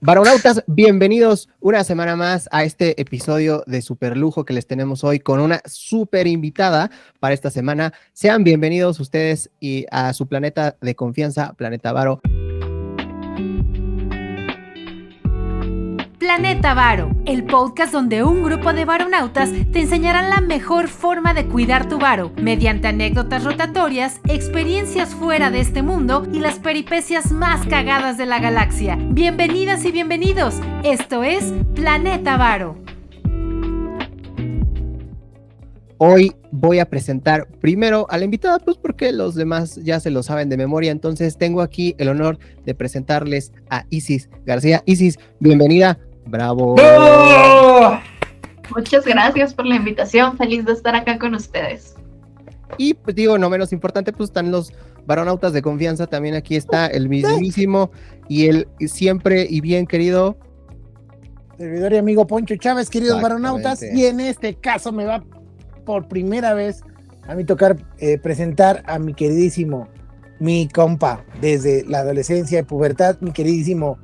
Varonautas, bienvenidos una semana más a este episodio de super lujo que les tenemos hoy con una super invitada para esta semana. Sean bienvenidos ustedes y a su planeta de confianza, Planeta Varo. Planeta Varo, el podcast donde un grupo de varonautas te enseñarán la mejor forma de cuidar tu varo mediante anécdotas rotatorias, experiencias fuera de este mundo y las peripecias más cagadas de la galaxia. Bienvenidas y bienvenidos, esto es Planeta Varo. Hoy voy a presentar primero a la invitada, pues porque los demás ya se lo saben de memoria. Entonces tengo aquí el honor de presentarles a Isis García. Isis, bienvenida. ¡Bravo! ¡Oh! Muchas gracias por la invitación, feliz de estar acá con ustedes. Y pues digo, no menos importante, pues están los varonautas de confianza, también aquí está el mismísimo y el siempre y bien querido servidor y amigo Poncho Chávez, queridos varonautas, y en este caso me va por primera vez a mí tocar presentar a mi queridísimo, mi compa, desde la adolescencia y pubertad, mi queridísimo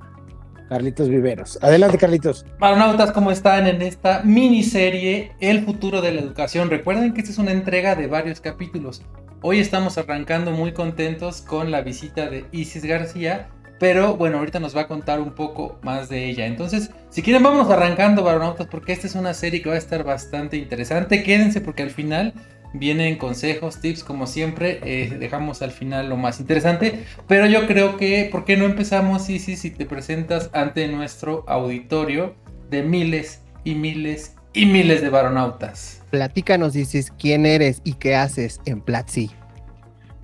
Carlitos Viveros. Adelante, Carlitos. Varonautas, ¿cómo están en esta miniserie El futuro de la educación? Recuerden que esta es una entrega de varios capítulos. Hoy estamos arrancando muy contentos con la visita de Isis García, pero bueno, ahorita nos va a contar un poco más de ella. Entonces, si quieren, vámonos arrancando, varonautas, porque esta es una serie que va a estar bastante interesante. Quédense porque al final vienen consejos, tips, como siempre, dejamos al final lo más interesante, pero yo creo que, ¿por qué no empezamos, Isis, si te presentas ante nuestro auditorio de miles y miles y miles de varonautas? Platícanos, Isis, quién eres y qué haces en Platzi.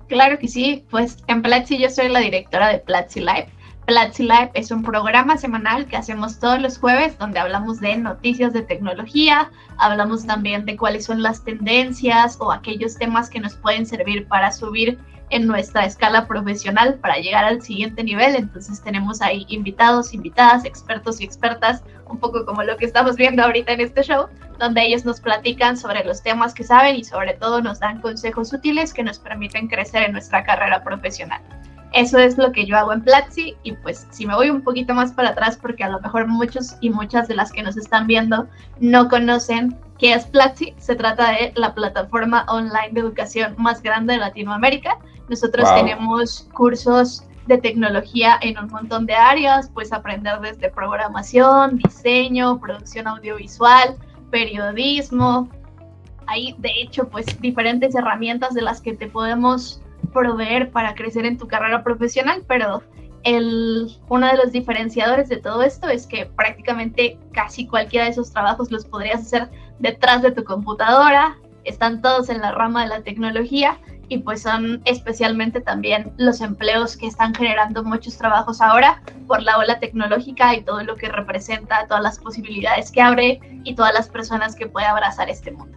Claro que sí, pues en Platzi yo soy la directora de Platzi Live. Platzi Live es un programa semanal que hacemos todos los jueves donde hablamos de noticias de tecnología, hablamos también de cuáles son las tendencias o aquellos temas que nos pueden servir para subir en nuestra escala profesional para llegar al siguiente nivel. Entonces tenemos ahí invitados, invitadas, expertos y expertas, un poco como lo que estamos viendo ahorita en este show, donde ellos nos platican sobre los temas que saben y sobre todo nos dan consejos útiles que nos permiten crecer en nuestra carrera profesional. Eso es lo que yo hago en Platzi y pues si me voy un poquito más para atrás porque a lo mejor muchos y muchas de las que nos están viendo no conocen qué es Platzi, se trata de la plataforma online de educación más grande de Latinoamérica. Nosotros tenemos cursos de tecnología en un montón de áreas, pues aprender desde programación, diseño, producción audiovisual, periodismo. Hay de hecho pues diferentes herramientas de las que te podemos proveer para crecer en tu carrera profesional, pero uno de los diferenciadores de todo esto es que prácticamente casi cualquiera de esos trabajos los podrías hacer detrás de tu computadora, están todos en la rama de la tecnología y pues son especialmente también los empleos que están generando muchos trabajos ahora por la ola tecnológica y todo lo que representa, todas las posibilidades que abre y todas las personas que puede abrazar este mundo.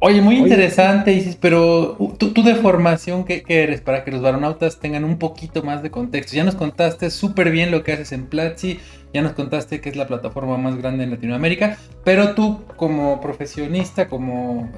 Oye, muy interesante, Isis, pero tú de formación, ¿qué eres? Para que los varonautas tengan un poquito más de contexto. Ya nos contaste súper bien lo que haces en Platzi, ya nos contaste que es la plataforma más grande en Latinoamérica, pero tú como profesionista, como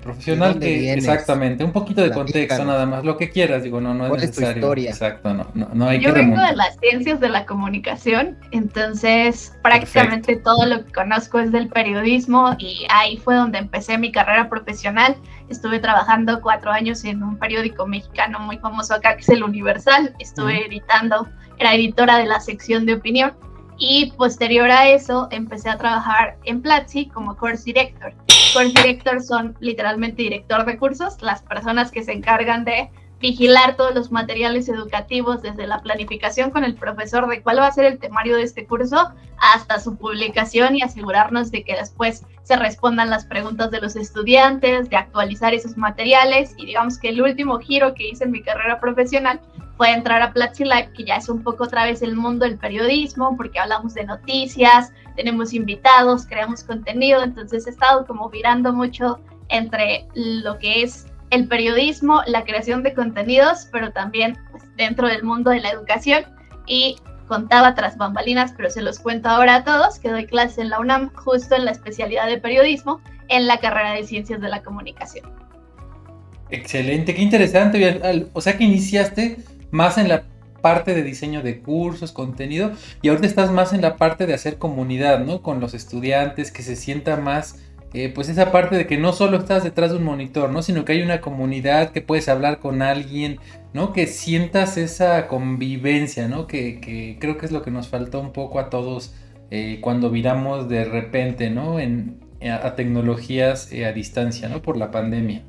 profesional, exactamente, un poquito de contexto nada más, lo que quieras, digo, no es necesario. Historia? Exacto, no hay que Yo vengo remontar. de las ciencias de la comunicación, entonces prácticamente todo lo que conozco es del periodismo y ahí fue donde empecé mi carrera profesional. Estuve trabajando 4 años en un periódico mexicano muy famoso acá, que es El Universal. Estuve editando, era editora de la sección de opinión y posterior a eso empecé a trabajar en Platzi como course director. Course director son literalmente director de cursos, las personas que se encargan de vigilar todos los materiales educativos desde la planificación con el profesor de cuál va a ser el temario de este curso hasta su publicación y asegurarnos de que después se respondan las preguntas de los estudiantes, de actualizar esos materiales. Y digamos que el último giro que hice en mi carrera profesional fue entrar a Platzi Live, que ya es un poco otra vez el mundo del periodismo, porque hablamos de noticias, tenemos invitados, creamos contenido, entonces he estado como virando mucho entre lo que es el periodismo, la creación de contenidos, pero también pues, dentro del mundo de la educación. Y contaba tras bambalinas, pero se los cuento ahora a todos, que doy clases en la UNAM justo en la especialidad de periodismo, en la carrera de Ciencias de la Comunicación. Excelente, qué interesante. O sea que iniciaste más en la parte de diseño de cursos, contenido, y ahorita estás más en la parte de hacer comunidad, ¿no? Con los estudiantes, que se sienta más, pues esa parte de que no solo estás detrás de un monitor, ¿no? Sino que hay una comunidad, que puedes hablar con alguien, ¿no? Que sientas esa convivencia, ¿no? Que creo que es lo que nos faltó un poco a todos cuando viramos de repente, ¿no? A tecnologías a distancia, ¿no? Por la pandemia.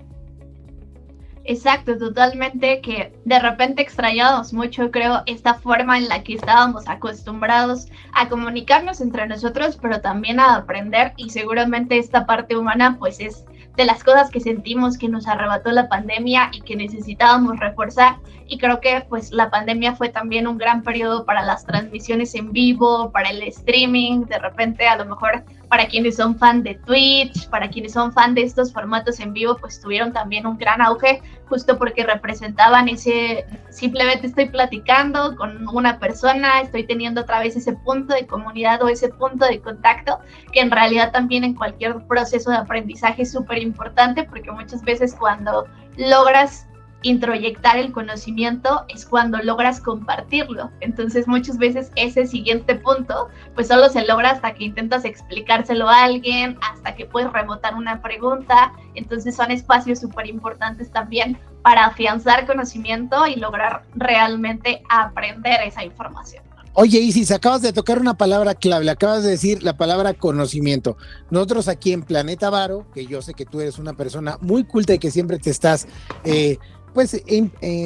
Exacto, totalmente, que de repente extrañábamos mucho, creo, esta forma en la que estábamos acostumbrados a comunicarnos entre nosotros, pero también a aprender, y seguramente esta parte humana pues es de las cosas que sentimos que nos arrebató la pandemia y que necesitábamos reforzar. Y creo que pues la pandemia fue también un gran periodo para las transmisiones en vivo, para el streaming, de repente a lo mejor para quienes son fan de Twitch, para quienes son fan de estos formatos en vivo, pues tuvieron también un gran auge, justo porque representaban ese, simplemente estoy platicando con una persona, estoy teniendo otra vez ese punto de comunidad o ese punto de contacto, que en realidad también en cualquier proceso de aprendizaje es súper importante, porque muchas veces cuando logras introyectar el conocimiento es cuando logras compartirlo. Entonces muchas veces ese siguiente punto pues solo se logra hasta que intentas explicárselo a alguien, hasta que puedes rebotar una pregunta. Entonces son espacios súper importantes también para afianzar conocimiento y lograr realmente aprender esa información. Oye, Isis, acabas de tocar una palabra clave, acabas de decir la palabra conocimiento. Nosotros aquí en Planeta Varo, que yo sé que tú eres una persona muy culta y que siempre te estás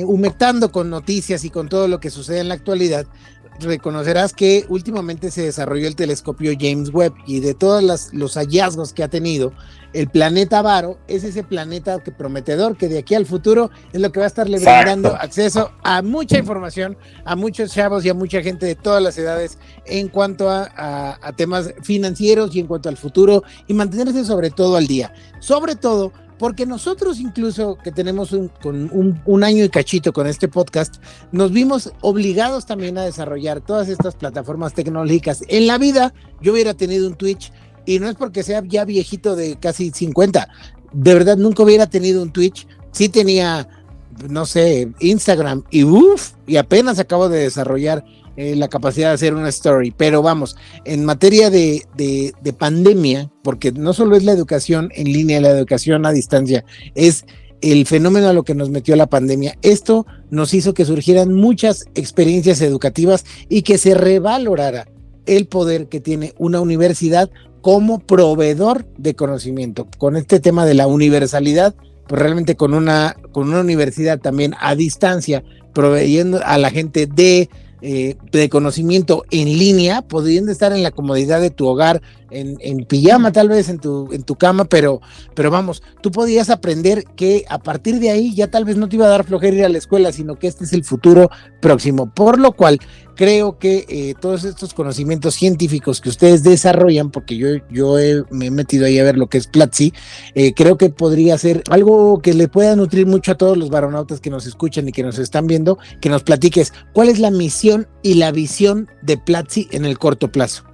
humectando con noticias y con todo lo que sucede en la actualidad, reconocerás que últimamente se desarrolló el telescopio James Webb, y de todos los hallazgos que ha tenido, el planeta Varo es ese planeta que prometedor, que de aquí al futuro es lo que va a estarle brindando acceso a mucha información, a muchos chavos y a mucha gente de todas las edades en cuanto a temas financieros y en cuanto al futuro, y mantenerse sobre todo al día. Sobre todo porque nosotros, incluso que tenemos un año y cachito con este podcast, nos vimos obligados también a desarrollar todas estas plataformas tecnológicas. En la vida yo hubiera tenido un Twitch, y no es porque sea ya viejito de casi 50, de verdad nunca hubiera tenido un Twitch. Sí tenía, no sé, Instagram, y apenas acabo de desarrollar la capacidad de hacer una story, pero vamos, en materia de pandemia, porque no solo es la educación en línea, la educación a distancia, es el fenómeno a lo que nos metió la pandemia. Esto nos hizo que surgieran muchas experiencias educativas y que se revalorara el poder que tiene una universidad como proveedor de conocimiento. Con este tema de la universalidad, pues realmente con una universidad también a distancia, proveyendo a la gente de conocimiento en línea, pudiendo estar en la comodidad de tu hogar, en pijama tal vez, en tu cama, pero vamos, tú podías aprender que a partir de ahí ya tal vez no te iba a dar flojera ir a la escuela, sino que este es el futuro próximo, por lo cual creo que todos estos conocimientos científicos que ustedes desarrollan, porque yo me he metido ahí a ver lo que es Platzi, creo que podría ser algo que le pueda nutrir mucho a todos los varonautas que nos escuchan y que nos están viendo, que nos platiques cuál es la misión y la visión de Platzi en el corto plazo.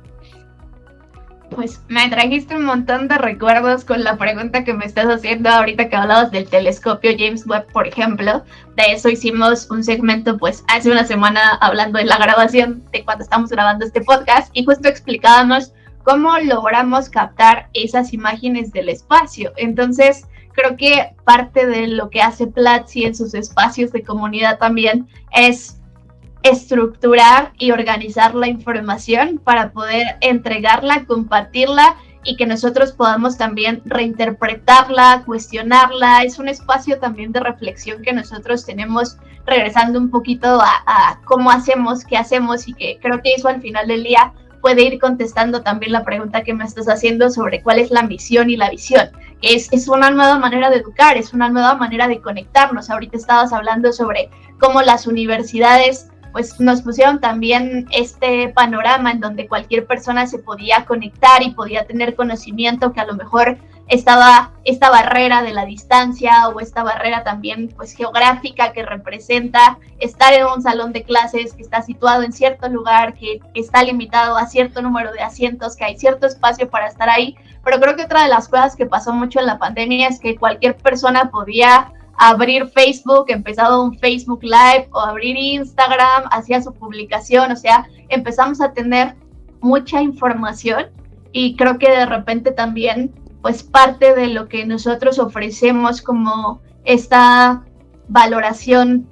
Pues me trajiste un montón de recuerdos con la pregunta que me estás haciendo ahorita que hablabas del telescopio James Webb, por ejemplo. De eso hicimos un segmento pues hace una semana hablando de la grabación de cuando estamos grabando este podcast, y justo explicábamos cómo logramos captar esas imágenes del espacio. Entonces creo que parte de lo que hace Platzi en sus espacios de comunidad también es estructurar y organizar la información para poder entregarla, compartirla, y que nosotros podamos también reinterpretarla, cuestionarla. Es un espacio también de reflexión que nosotros tenemos, regresando un poquito a cómo hacemos, qué hacemos, y que creo que eso al final del día puede ir contestando también la pregunta que me estás haciendo sobre cuál es la misión y la visión. Es una nueva manera de educar, es una nueva manera de conectarnos. Ahorita estabas hablando sobre cómo las universidades pues nos pusieron también este panorama en donde cualquier persona se podía conectar y podía tener conocimiento, que a lo mejor estaba esta barrera de la distancia o esta barrera también pues geográfica que representa estar en un salón de clases que está situado en cierto lugar, que está limitado a cierto número de asientos, que hay cierto espacio para estar ahí. Pero creo que otra de las cosas que pasó mucho en la pandemia es que cualquier persona podía abrir Facebook, empezaba un Facebook Live, o abrir Instagram, hacía su publicación, o sea, empezamos a tener mucha información, y creo que de repente también, pues parte de lo que nosotros ofrecemos como esta valoración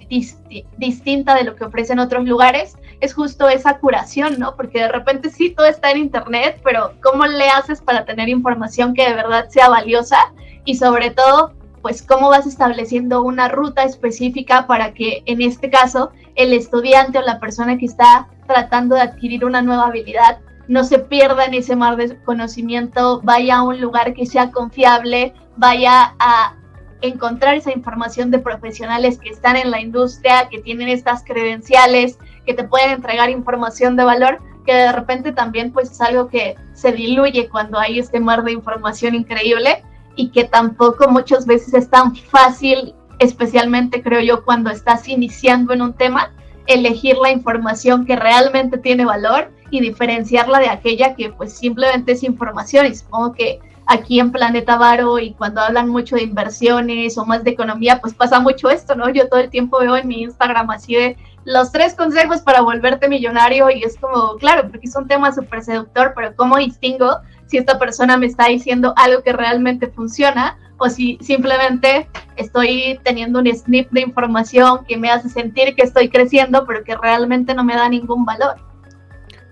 distinta de lo que ofrecen otros lugares, es justo esa curación, ¿no? Porque de repente sí, todo está en internet, pero ¿cómo le haces para tener información que de verdad sea valiosa? Y sobre todo, pues cómo vas estableciendo una ruta específica para que, en este caso, el estudiante o la persona que está tratando de adquirir una nueva habilidad no se pierda en ese mar de conocimiento, vaya a un lugar que sea confiable, vaya a encontrar esa información de profesionales que están en la industria, que tienen estas credenciales, que te pueden entregar información de valor, que de repente también pues es algo que se diluye cuando hay este mar de información increíble, y que tampoco muchas veces es tan fácil, especialmente creo yo cuando estás iniciando en un tema, elegir la información que realmente tiene valor y diferenciarla de aquella que pues simplemente es información. Y supongo que aquí en Planeta Varo, y cuando hablan mucho de inversiones o más de economía, pues pasa mucho esto, ¿no? Yo todo el tiempo veo en mi Instagram así de los 3 consejos para volverte millonario, y es como, claro, porque es un tema súper seductor, pero ¿cómo distingo si esta persona me está diciendo algo que realmente funciona, o si simplemente estoy teniendo un snip de información que me hace sentir que estoy creciendo, pero que realmente no me da ningún valor?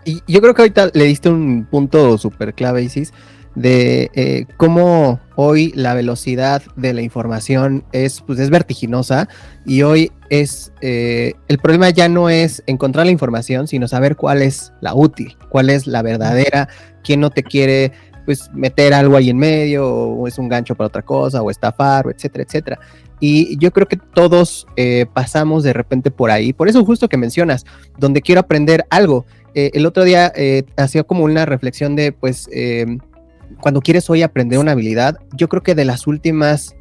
Y yo creo que ahorita le diste un punto súper clave, Isis, de cómo hoy la velocidad de la información es vertiginosa, y hoy el problema ya no es encontrar la información, sino saber cuál es la útil, cuál es la verdadera, quién no te quiere pues meter algo ahí en medio, o es un gancho para otra cosa, o estafar, o etcétera, etcétera. Y yo creo que todos pasamos de repente por ahí, por eso justo que mencionas, donde quiero aprender algo. El otro día hacía como una reflexión de cuando quieres hoy aprender una habilidad, yo creo que de las últimas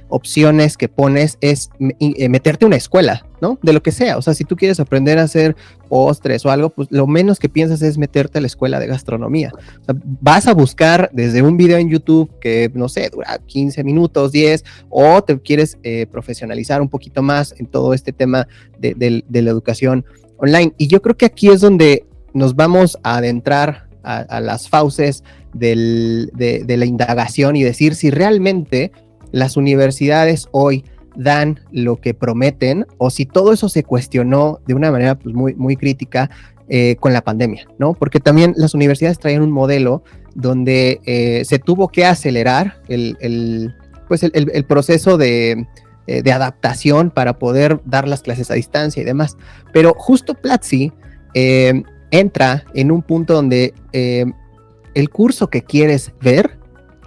opciones que pones es meterte a una escuela, ¿no? De lo que sea. O sea, si tú quieres aprender a hacer postres o algo, pues lo menos que piensas es meterte a la escuela de gastronomía. O sea, vas a buscar desde un video en YouTube que, no sé, dura 15 minutos, 10, o te quieres profesionalizar un poquito más en todo este tema de la educación online. Y yo creo que aquí es donde nos vamos a adentrar a las fauces de la indagación, y decir si realmente las universidades hoy dan lo que prometen, o si todo eso se cuestionó de una manera pues muy, muy crítica con la pandemia, ¿no? Porque también las universidades traían un modelo donde se tuvo que acelerar el proceso de adaptación para poder dar las clases a distancia y demás. Pero justo Platzi entra en un punto donde el curso que quieres ver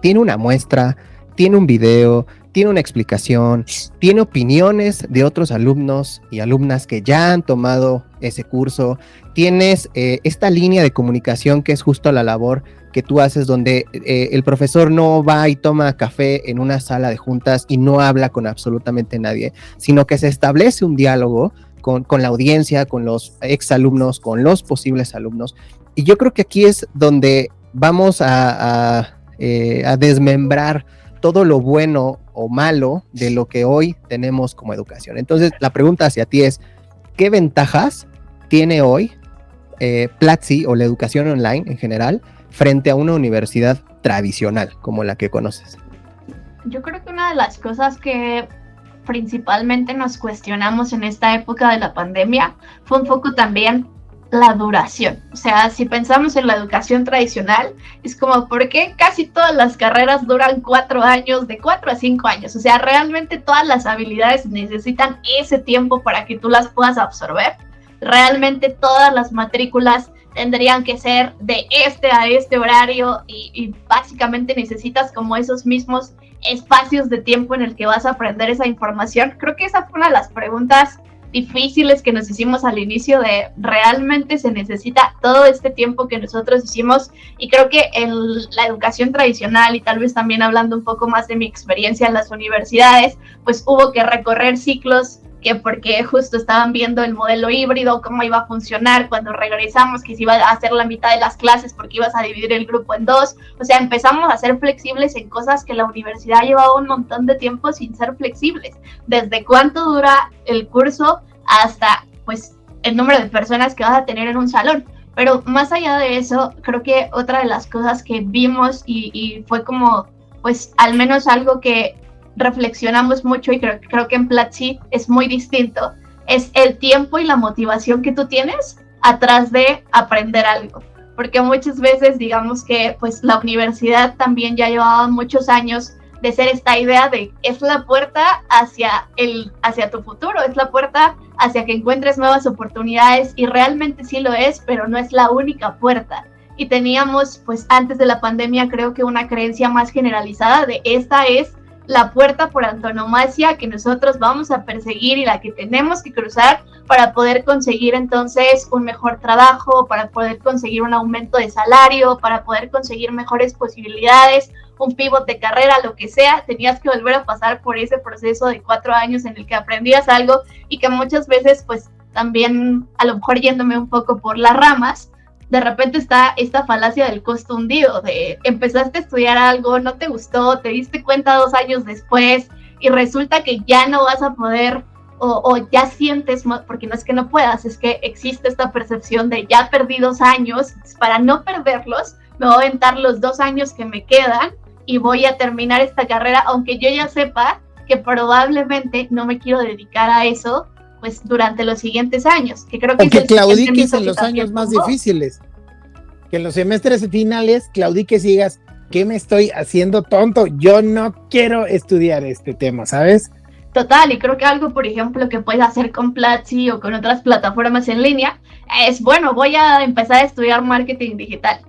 tiene una muestra, tiene un video, tiene una explicación, tiene opiniones de otros alumnos y alumnas que ya han tomado ese curso. Tienes esta línea de comunicación que es justo la labor que tú haces, donde el profesor no va y toma café en una sala de juntas y no habla con absolutamente nadie, sino que se establece un diálogo con la audiencia, con los exalumnos, con los posibles alumnos. Y yo creo que aquí es donde vamos a desmembrar todo lo bueno o malo de lo que hoy tenemos como educación. Entonces, la pregunta hacia ti es, ¿qué ventajas tiene hoy Platzi o la educación online en general frente a una universidad tradicional como la que conoces? Yo creo que una de las cosas que principalmente nos cuestionamos en esta época de la pandemia fue un poco también la duración. O sea, si pensamos en la educación tradicional, es como, ¿por qué casi todas las carreras duran 4 años, de 4 a 5 años? O sea, realmente todas las habilidades necesitan ese tiempo para que tú las puedas absorber. Realmente todas las matrículas tendrían que ser de a este horario, y básicamente necesitas como esos mismos espacios de tiempo en el que vas a aprender esa información. Creo que esa fue una de las preguntas difíciles que nos hicimos al inicio, de realmente se necesita todo este tiempo que nosotros hicimos. Y creo que en la educación tradicional, y tal vez también hablando un poco más de mi experiencia en las universidades, pues hubo que recorrer ciclos que porque justo estaban viendo el modelo híbrido, cómo iba a funcionar cuando regresamos, que se iba a hacer la mitad de las clases porque ibas a dividir el grupo en dos. O sea, empezamos a ser flexibles en cosas que la universidad llevaba un montón de tiempo sin ser flexibles. Desde cuánto dura el curso hasta, pues, el número de personas que vas a tener en un salón. Pero más allá de eso, creo que otra de las cosas que vimos y fue como, pues, al menos algo que reflexionamos mucho, y creo que en Platzi es muy distinto, es el tiempo y la motivación que tú tienes atrás de aprender algo. Porque muchas veces, digamos que pues la universidad también ya llevaba muchos años de ser esta idea de es la puerta hacia tu futuro, es la puerta hacia que encuentres nuevas oportunidades, y realmente sí lo es, pero no es la única puerta. Y teníamos, pues antes de la pandemia, creo que una creencia más generalizada de esta es la puerta por antonomasia que nosotros vamos a perseguir y la que tenemos que cruzar para poder conseguir entonces un mejor trabajo, para poder conseguir un aumento de salario, para poder conseguir mejores posibilidades, un pivot de carrera, lo que sea. Tenías que volver a pasar por ese proceso de 4 años en el que aprendías algo, y que muchas veces, pues también, a lo mejor yéndome un poco por las ramas, de repente está esta falacia del costo hundido, de empezaste a estudiar algo, no te gustó, te diste cuenta 2 años después y resulta que ya no vas a poder o ya sientes, porque no es que no puedas, es que existe esta percepción de ya perdí 2 años, para no perderlos me voy a aventar los 2 años que me quedan y voy a terminar esta carrera, aunque yo ya sepa que probablemente no me quiero dedicar a eso pues durante los siguientes años, que creo que o que claudiques en los años más difíciles, que en los semestres finales claudiques y digas, ¿qué me estoy haciendo tonto? Yo no quiero estudiar este tema, ¿sabes? Total, y creo que algo, por ejemplo, que puedes hacer con Platzi o con otras plataformas en línea es, bueno, voy a empezar a estudiar marketing digital.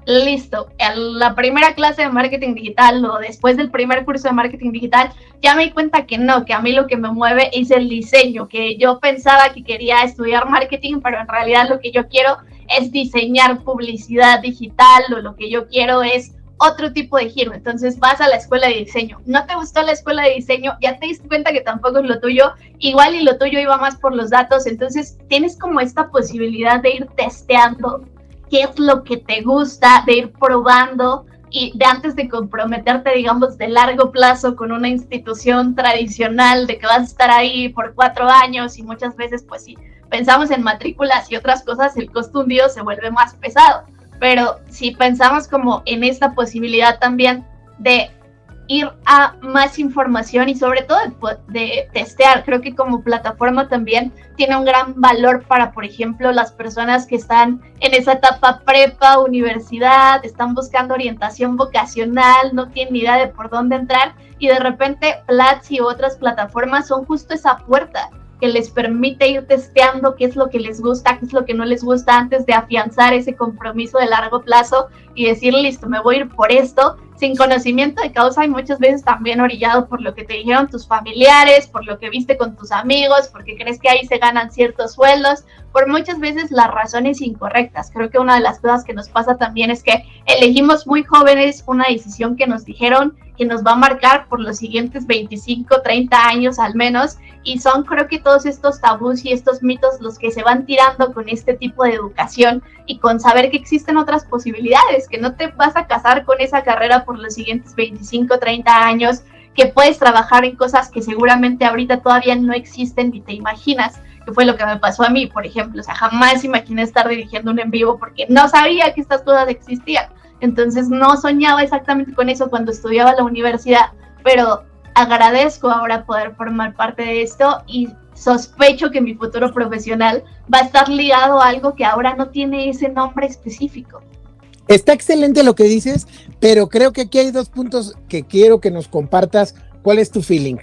Listo, en la primera clase de marketing digital o después del primer curso de marketing digital, ya me di cuenta que no, que a mí lo que me mueve es el diseño, que yo pensaba que quería estudiar marketing, pero en realidad lo que yo quiero es diseñar publicidad digital, o lo que yo quiero es otro tipo de giro. Entonces vas a la escuela de diseño, no te gustó la escuela de diseño, ya te diste cuenta que tampoco es lo tuyo, igual y lo tuyo iba más por los datos, entonces tienes como esta posibilidad de ir testeando qué es lo que te gusta, de ir probando, y de antes de comprometerte, digamos, de largo plazo con una institución tradicional, de que vas a estar ahí por 4 años, y muchas veces, pues sí, pensamos en matrículas y otras cosas, el costo hundido se vuelve más pesado. Pero si pensamos como en esta posibilidad también de ir a más información y sobre todo de testear, creo que como plataforma también tiene un gran valor para, por ejemplo, las personas que están en esa etapa prepa, universidad, están buscando orientación vocacional, no tienen ni idea de por dónde entrar, y de repente Platzi u otras plataformas son justo esa puerta que les permite ir testeando qué es lo que les gusta, qué es lo que no les gusta, antes de afianzar ese compromiso de largo plazo y decir, listo, me voy a ir por esto, sin conocimiento de causa, y muchas veces también orillado por lo que te dijeron tus familiares, por lo que viste con tus amigos, porque crees que ahí se ganan ciertos sueldos, por muchas veces las razones incorrectas. Creo que una de las cosas que nos pasa también es que elegimos muy jóvenes una decisión que nos dijeron que nos va a marcar por los siguientes 25, 30 años al menos, y son, creo que todos estos tabús y estos mitos los que se van tirando con este tipo de educación, y con saber que existen otras posibilidades, que no te vas a casar con esa carrera por los siguientes 25, 30 años, que puedes trabajar en cosas que seguramente ahorita todavía no existen ni te imaginas, que fue lo que me pasó a mí, por ejemplo. O sea, jamás imaginé estar dirigiendo un en vivo porque no sabía que estas cosas existían. Entonces no soñaba exactamente con eso cuando estudiaba en la universidad, pero agradezco ahora poder formar parte de esto, y sospecho que mi futuro profesional va a estar ligado a algo que ahora no tiene ese nombre específico. Está excelente lo que dices, pero creo que aquí hay 2 puntos que quiero que nos compartas. ¿Cuál es tu feeling?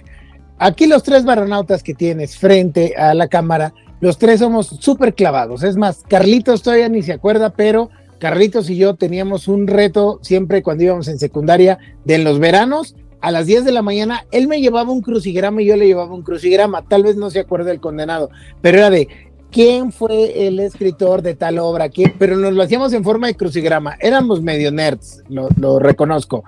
Aquí los 3 baronautas que tienes frente a la cámara, los 3 somos súper clavados. Es más, Carlitos todavía ni se acuerda, pero Carlitos y yo teníamos un reto siempre cuando íbamos en secundaria, de en los veranos, a las 10 de la mañana, él me llevaba un crucigrama y yo le llevaba un crucigrama. Tal vez no se acuerde el condenado, pero era de quién fue el escritor de tal obra, pero nos lo hacíamos en forma de crucigrama. Éramos medio nerds, lo reconozco,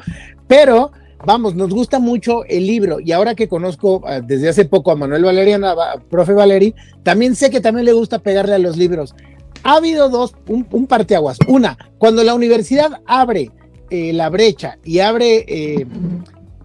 pero vamos, nos gusta mucho el libro, y ahora que conozco desde hace poco a Manuel Valeriano, profe Valeri, también sé que también le gusta pegarle a los libros. Ha habido un parteaguas. Una, cuando la universidad abre la brecha y abre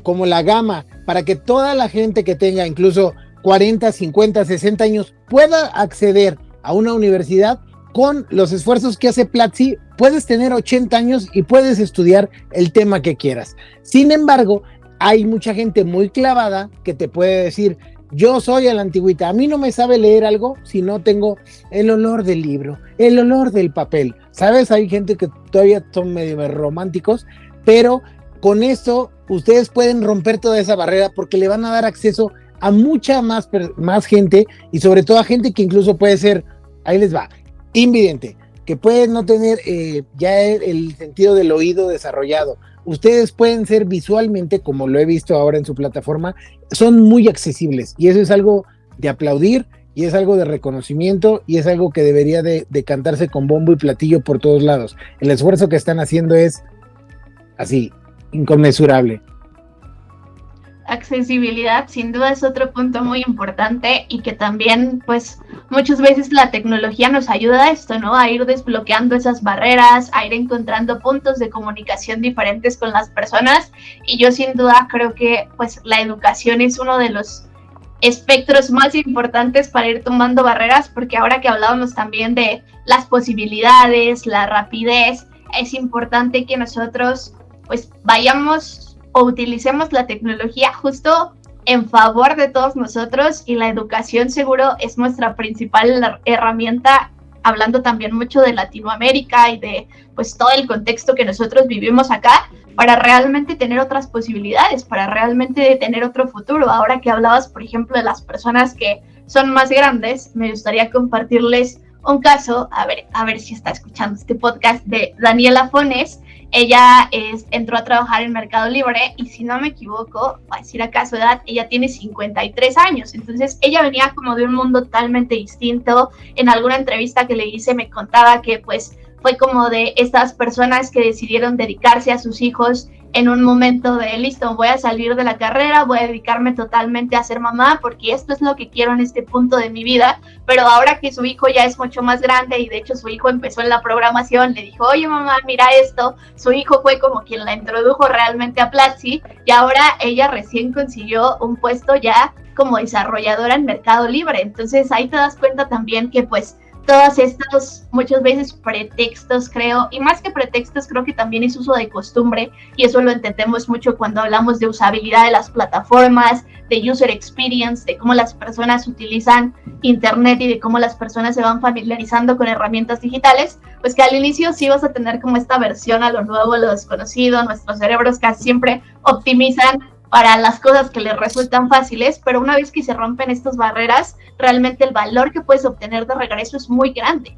como la gama para que toda la gente que tenga incluso 40, 50, 60 años pueda acceder a una universidad, con los esfuerzos que hace Platzi, puedes tener 80 años y puedes estudiar el tema que quieras. Sin embargo, hay mucha gente muy clavada que te puede decir, yo soy a la antigüita, a mí no me sabe leer algo si no tengo el olor del libro, el olor del papel. ¿Sabes? Hay gente que todavía son medio románticos, pero con esto ustedes pueden romper toda esa barrera porque le van a dar acceso a mucha más gente, y sobre todo a gente que incluso puede ser, ahí les va, invidente, que puede no tener ya el sentido del oído desarrollado. Ustedes pueden ser visualmente, como lo he visto ahora en su plataforma, son muy accesibles, y eso es algo de aplaudir, y es algo de reconocimiento, y es algo que debería de cantarse con bombo y platillo por todos lados. El esfuerzo que están haciendo es así, inconmensurable. Accesibilidad sin duda es otro punto muy importante, y que también pues muchas veces la tecnología nos ayuda a esto, ¿no? A ir desbloqueando esas barreras, a ir encontrando puntos de comunicación diferentes con las personas, y yo sin duda creo que pues la educación es uno de los espectros más importantes para ir tomando barreras, porque ahora que hablábamos también de las posibilidades, la rapidez, es importante que nosotros pues vayamos o utilicemos la tecnología justo en favor de todos nosotros, y la educación seguro es nuestra principal herramienta, hablando también mucho de Latinoamérica y de pues todo el contexto que nosotros vivimos acá, para realmente tener otras posibilidades, para realmente tener otro futuro. Ahora que hablabas, por ejemplo, de las personas que son más grandes, me gustaría compartirles un caso, a ver si está escuchando este podcast, de Daniela Fones. Ella entró a trabajar en Mercado Libre, y si no me equivoco, a decir acá su edad, ella tiene 53 años. Entonces ella venía como de un mundo totalmente distinto. En alguna entrevista que le hice me contaba que pues fue como de estas personas que decidieron dedicarse a sus hijos en un momento de, listo, voy a salir de la carrera, voy a dedicarme totalmente a ser mamá, porque esto es lo que quiero en este punto de mi vida. Pero ahora que su hijo ya es mucho más grande, y de hecho su hijo empezó en la programación, le dijo, oye mamá, mira esto, su hijo fue como quien la introdujo realmente a Platzi, y ahora ella recién consiguió un puesto ya como desarrolladora en Mercado Libre. Entonces ahí te das cuenta también que pues todos estos muchas veces pretextos, creo, y más que pretextos, creo que también es uso de costumbre, y eso lo entendemos mucho cuando hablamos de usabilidad de las plataformas, de user experience, de cómo las personas utilizan internet y de cómo las personas se van familiarizando con herramientas digitales. Pues que al inicio sí vas a tener como esta versión a lo nuevo, a lo desconocido. Nuestros cerebros casi siempre optimizan para las cosas que les resultan fáciles, pero una vez que se rompen estas barreras, realmente el valor que puedes obtener de regreso es muy grande.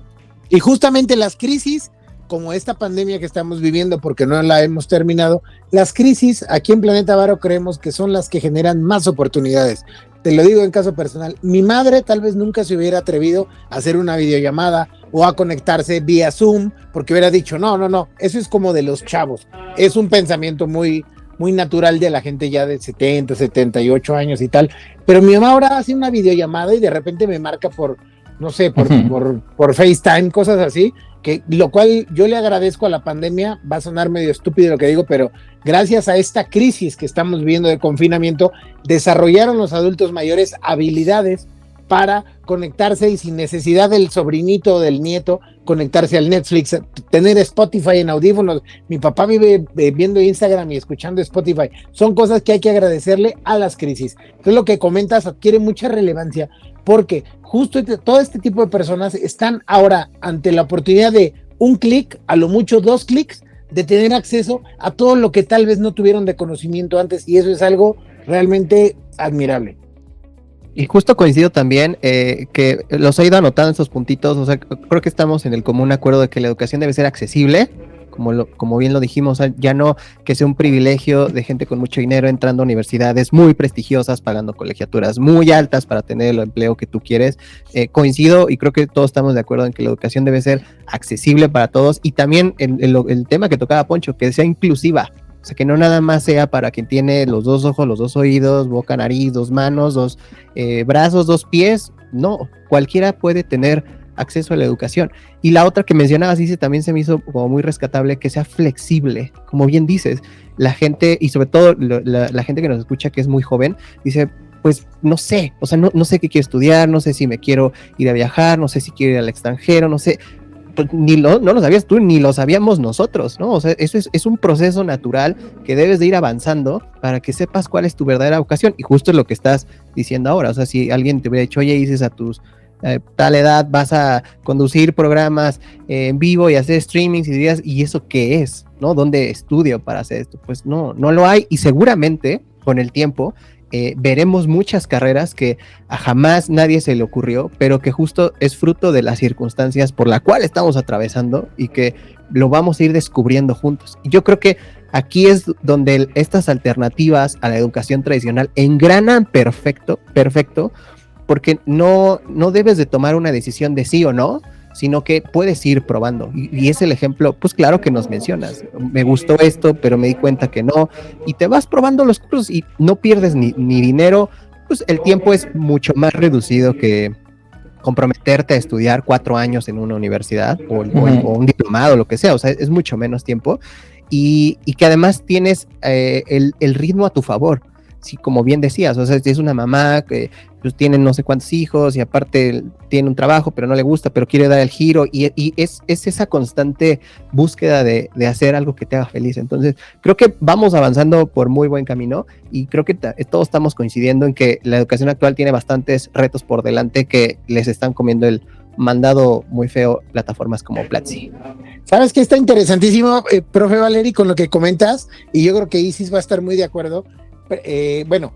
Y justamente las crisis, como esta pandemia que estamos viviendo, porque no la hemos terminado, las crisis aquí en Planeta Varo creemos que son las que generan más oportunidades. Te lo digo en caso personal, mi madre tal vez nunca se hubiera atrevido a hacer una videollamada o a conectarse vía Zoom, porque hubiera dicho, no, eso es como de los chavos. Es un pensamiento muy natural de la gente ya de 70, 78 años y tal, pero mi mamá ahora hace una videollamada y de repente me marca por FaceTime, cosas así, que lo cual yo le agradezco a la pandemia. Va a sonar medio estúpido lo que digo, pero gracias a esta crisis que estamos viviendo de confinamiento, desarrollaron los adultos mayores habilidades para conectarse y sin necesidad del sobrinito o del nieto conectarse al Netflix, tener Spotify en audífonos. Mi papá vive viendo Instagram y escuchando Spotify. Son cosas que hay que agradecerle a las crisis. Entonces lo que comentas adquiere mucha relevancia, porque justo todo este tipo de personas están ahora ante la oportunidad de un clic, a lo mucho 2 clics, de tener acceso a todo lo que tal vez no tuvieron de conocimiento antes, y eso es algo realmente admirable. Y justo coincido también que los he ido anotando estos puntitos. O sea, creo que estamos en el común acuerdo de que la educación debe ser accesible, como bien lo dijimos, o sea, ya no que sea un privilegio de gente con mucho dinero entrando a universidades muy prestigiosas, pagando colegiaturas muy altas para tener el empleo que tú quieres. Coincido y creo que todos estamos de acuerdo en que la educación debe ser accesible para todos, y también el tema que tocaba Poncho, que sea inclusiva. O sea, que no nada más sea para quien tiene los 2 ojos, los 2 oídos, boca, nariz, 2 manos, 2 brazos, 2 pies. No, cualquiera puede tener acceso a la educación. Y la otra que mencionabas, dice, también se me hizo como muy rescatable, que sea flexible, como bien dices, la gente, y sobre todo la gente que nos escucha que es muy joven, dice, pues no sé, o sea, no sé qué quiero estudiar, no sé si me quiero ir a viajar, no sé si quiero ir al extranjero, no sé, pues no lo sabías tú, ni lo sabíamos nosotros, ¿no? O sea, eso es un proceso natural que debes de ir avanzando para que sepas cuál es tu verdadera vocación, y justo es lo que estás diciendo ahora. O sea, si alguien te hubiera dicho, oye, dices a tus tal edad vas a conducir programas en vivo y hacer streamings, y dirías, ¿y eso qué es? ¿No? ¿Dónde estudio para hacer esto? Pues no lo hay, y seguramente con el tiempo veremos muchas carreras que a jamás nadie se le ocurrió, pero que justo es fruto de las circunstancias por la cual estamos atravesando y que lo vamos a ir descubriendo juntos. Y yo creo que aquí es donde estas alternativas a la educación tradicional engranan perfecto, porque no debes de tomar una decisión de sí o no, sino que puedes ir probando, y es el ejemplo, pues claro que nos mencionas, me gustó esto, pero me di cuenta que no, y te vas probando los cursos y no pierdes ni dinero, pues el tiempo es mucho más reducido que comprometerte a estudiar 4 años en una universidad, o un diplomado, lo que sea, o sea, es mucho menos tiempo, y que además tienes el ritmo a tu favor. Sí, como bien decías, o sea, si es una mamá que pues tiene no sé cuántos hijos y aparte tiene un trabajo pero no le gusta, pero quiere dar el giro, y es esa constante búsqueda de hacer algo que te haga feliz. Entonces creo que vamos avanzando por muy buen camino, y creo que todos estamos coincidiendo en que la educación actual tiene bastantes retos por delante que les están comiendo el mandado muy feo plataformas como Platzi. ¿Sabes qué está interesantísimo, profe Valeri, con lo que comentas? Y yo creo que Isis va a estar muy de acuerdo. Bueno,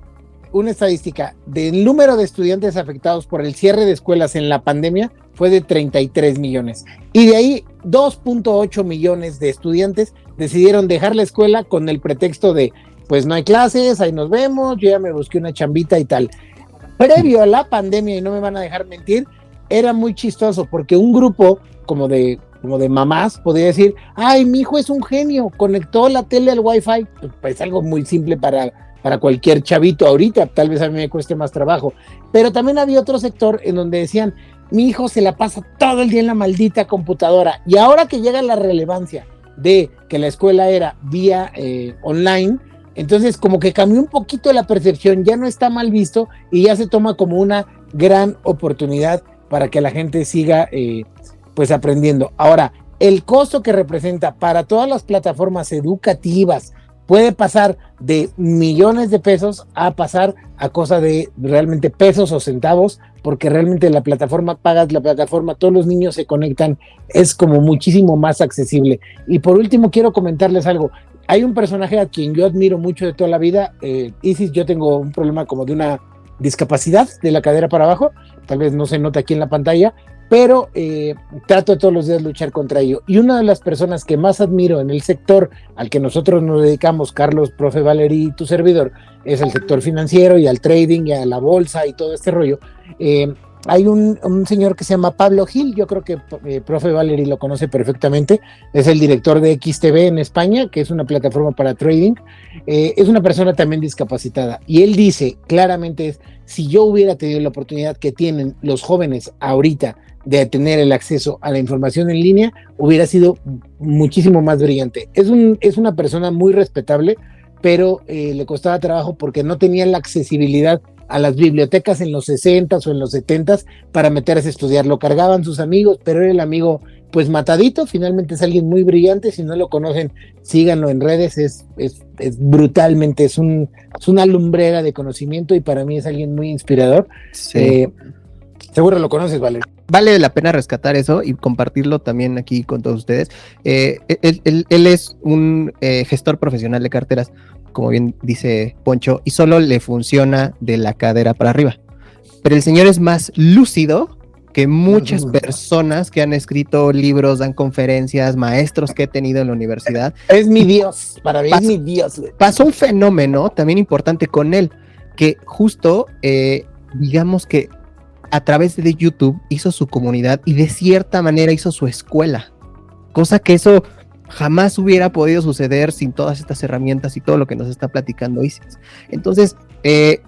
una estadística del número de estudiantes afectados por el cierre de escuelas en la pandemia fue de 33 millones, y de ahí 2.8 millones de estudiantes decidieron dejar la escuela con el pretexto de, pues no hay clases, ahí nos vemos, yo ya me busqué una chambita y tal. Previo a la pandemia, y no me van a dejar mentir, era muy chistoso, porque un grupo como de mamás podría decir, ay, mi hijo es un genio, conectó la tele al Wi-Fi, pues algo muy simple para cualquier chavito ahorita, tal vez a mí me cueste más trabajo, pero también había otro sector en donde decían, mi hijo se la pasa todo el día en la maldita computadora, y ahora que llega la relevancia de que la escuela era vía online, entonces como que cambió un poquito la percepción, ya no está mal visto y ya se toma como una gran oportunidad para que la gente siga pues aprendiendo. Ahora, el costo que representa para todas las plataformas educativas puede pasar de millones de pesos a pasar a cosa de realmente pesos o centavos, porque realmente la plataforma, pagas la plataforma, todos los niños se conectan, es como muchísimo más accesible. Y por último quiero comentarles algo, hay un personaje a quien yo admiro mucho de toda la vida, Isis, yo tengo un problema como de una discapacidad de la cadera para abajo, tal vez no se nota aquí en la pantalla, pero trato de todos los días luchar contra ello. Y una de las personas que más admiro en el sector al que nosotros nos dedicamos, Carlos, profe Valeri y tu servidor, es el sector financiero y al trading y a la bolsa y todo este rollo. Hay un señor que se llama Pablo Gil, yo creo que profe Valeri lo conoce perfectamente, es el director de XTV en España, que es una plataforma para trading, es una persona también discapacitada, y él dice claramente, si yo hubiera tenido la oportunidad que tienen los jóvenes ahorita de tener el acceso a la información en línea, hubiera sido muchísimo más brillante. Es una persona muy respetable, pero le costaba trabajo porque no tenía la accesibilidad a las bibliotecas en los 60s o en los 70s para meterse a estudiar. Lo cargaban sus amigos, pero era el amigo pues matadito. Finalmente es alguien muy brillante. Si no lo conocen, síganlo en redes. Es brutalmente, es una lumbrera de conocimiento, y para mí es alguien muy inspirador. Sí. Seguro lo conoces, Valerio. Vale la pena rescatar eso y compartirlo también aquí con todos ustedes. Él es un gestor profesional de carteras, como bien dice Poncho, y solo le funciona de la cadera para arriba. Pero el señor es más lúcido que muchas personas que han escrito libros, dan conferencias, maestros que he tenido en la universidad. Es mi Dios, para mí es mi Dios. Pasó un fenómeno también importante con él, que justo, digamos que a través de YouTube hizo su comunidad y de cierta manera hizo su escuela, cosa que eso jamás hubiera podido suceder sin todas estas herramientas y todo lo que nos está platicando Isis. Entonces,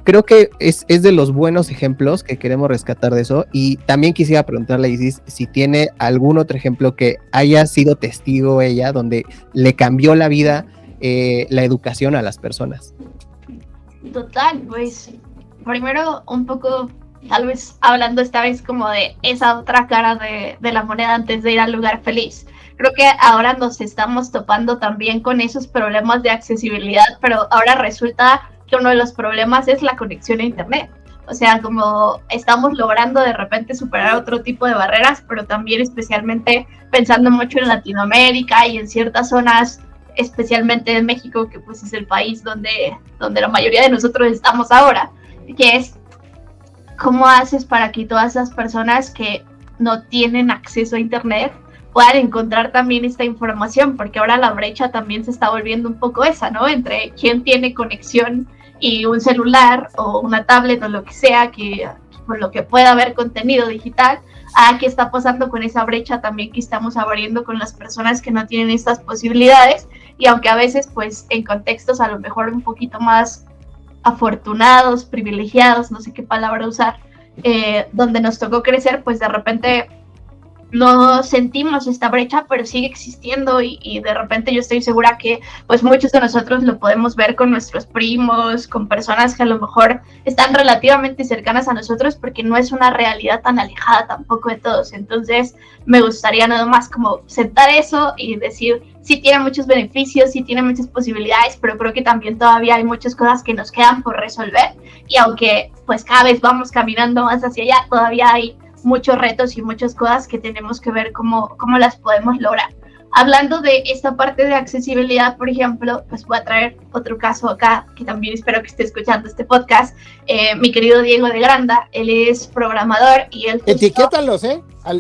creo que es de los buenos ejemplos que queremos rescatar de eso. Y también quisiera preguntarle a Isis si tiene algún otro ejemplo que haya sido testigo ella, donde le cambió la vida la educación a las personas. Total, pues primero un poco, tal vez hablando esta vez como de esa otra cara de la moneda antes de ir al lugar feliz. Creo que ahora nos estamos topando también con esos problemas de accesibilidad, pero ahora resulta que uno de los problemas es la conexión a internet. O sea, como estamos logrando de repente superar otro tipo de barreras, pero también especialmente pensando mucho en Latinoamérica y en ciertas zonas, especialmente en México, que pues es el país donde la mayoría de nosotros estamos ahora, que es cómo haces para que todas esas personas que no tienen acceso a internet puedan encontrar también esta información, porque ahora la brecha también se está volviendo un poco esa, ¿no? Entre quién tiene conexión y un celular o una tablet o lo que sea, que por lo que pueda haber contenido digital, a qué está pasando con esa brecha también que estamos abriendo con las personas que no tienen estas posibilidades. Y aunque a veces pues en contextos a lo mejor un poquito más afortunados, privilegiados, no sé qué palabra usar, donde nos tocó crecer, pues de repente no sentimos esta brecha, pero sigue existiendo y de repente yo estoy segura que pues muchos de nosotros lo podemos ver con nuestros primos, con personas que a lo mejor están relativamente cercanas a nosotros, porque no es una realidad tan alejada tampoco de todos. Entonces me gustaría nada más como sentar eso y decir, sí tiene muchos beneficios, sí tiene muchas posibilidades, pero creo que también todavía hay muchas cosas que nos quedan por resolver, y aunque pues cada vez vamos caminando más hacia allá, todavía hay muchos retos y muchas cosas que tenemos que ver cómo las podemos lograr. Hablando de esta parte de accesibilidad, por ejemplo, pues voy a traer otro caso acá, que también espero que esté escuchando este podcast. Mi querido Diego de Granda, él es programador y él... Etiquétalos,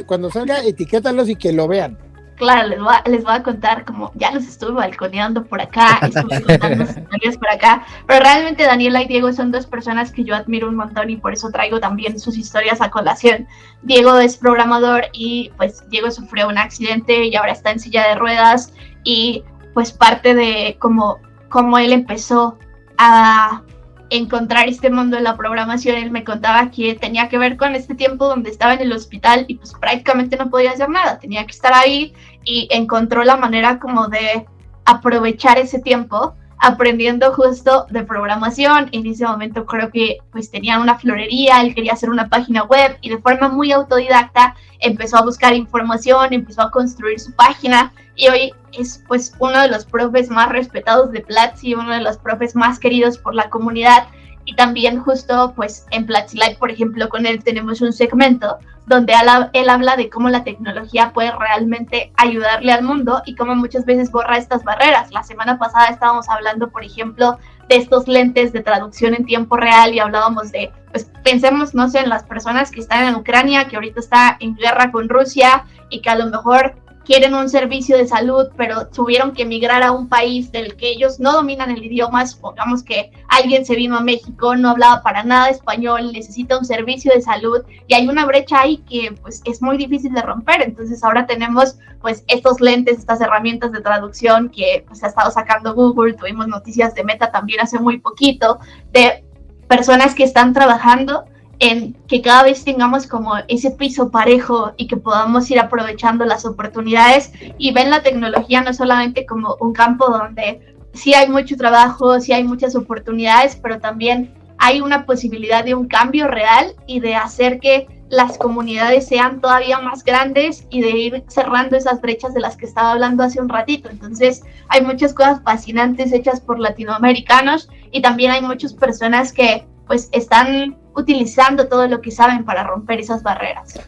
cuando salga, etiquétalos y que lo vean. Claro, les voy a contar, como ya los estuve balconeando por acá, estuve contando historias por acá, pero realmente Daniela y Diego son dos personas que yo admiro un montón y por eso traigo también sus historias a colación. Diego es programador y pues Diego sufrió un accidente y ahora está en silla de ruedas, y pues parte de cómo él empezó a encontrar este mundo de la programación, él me contaba que tenía que ver con este tiempo donde estaba en el hospital y pues prácticamente no podía hacer nada, tenía que estar ahí, y encontró la manera como de aprovechar ese tiempo aprendiendo justo de programación. En ese momento creo que pues tenía una florería, él quería hacer una página web y de forma muy autodidacta empezó a buscar información, empezó a construir su página, y hoy es pues uno de los profes más respetados de Platzi, uno de los profes más queridos por la comunidad. Y también justo pues en Platzi Live, por ejemplo, con él tenemos un segmento donde él habla de cómo la tecnología puede realmente ayudarle al mundo y cómo muchas veces borra estas barreras. La semana pasada estábamos hablando, por ejemplo, de estos lentes de traducción en tiempo real, y hablábamos de, pues pensemos, no sé, en las personas que están en Ucrania, que ahorita está en guerra con Rusia y que a lo mejor quieren un servicio de salud, pero tuvieron que emigrar a un país del que ellos no dominan el idioma. Supongamos que alguien se vino a México, no hablaba para nada español, necesita un servicio de salud y hay una brecha ahí que pues es muy difícil de romper. Entonces ahora tenemos pues estos lentes, estas herramientas de traducción que pues ha estado sacando Google. Tuvimos noticias de Meta también hace muy poquito, de personas que están trabajando en que cada vez tengamos como ese piso parejo y que podamos ir aprovechando las oportunidades, y ven la tecnología no solamente como un campo donde sí hay mucho trabajo, sí hay muchas oportunidades, pero también hay una posibilidad de un cambio real y de hacer que las comunidades sean todavía más grandes y de ir cerrando esas brechas de las que estaba hablando hace un ratito. Entonces hay muchas cosas fascinantes hechas por latinoamericanos, y también hay muchas personas que pues están utilizando todo lo que saben para romper esas barreras.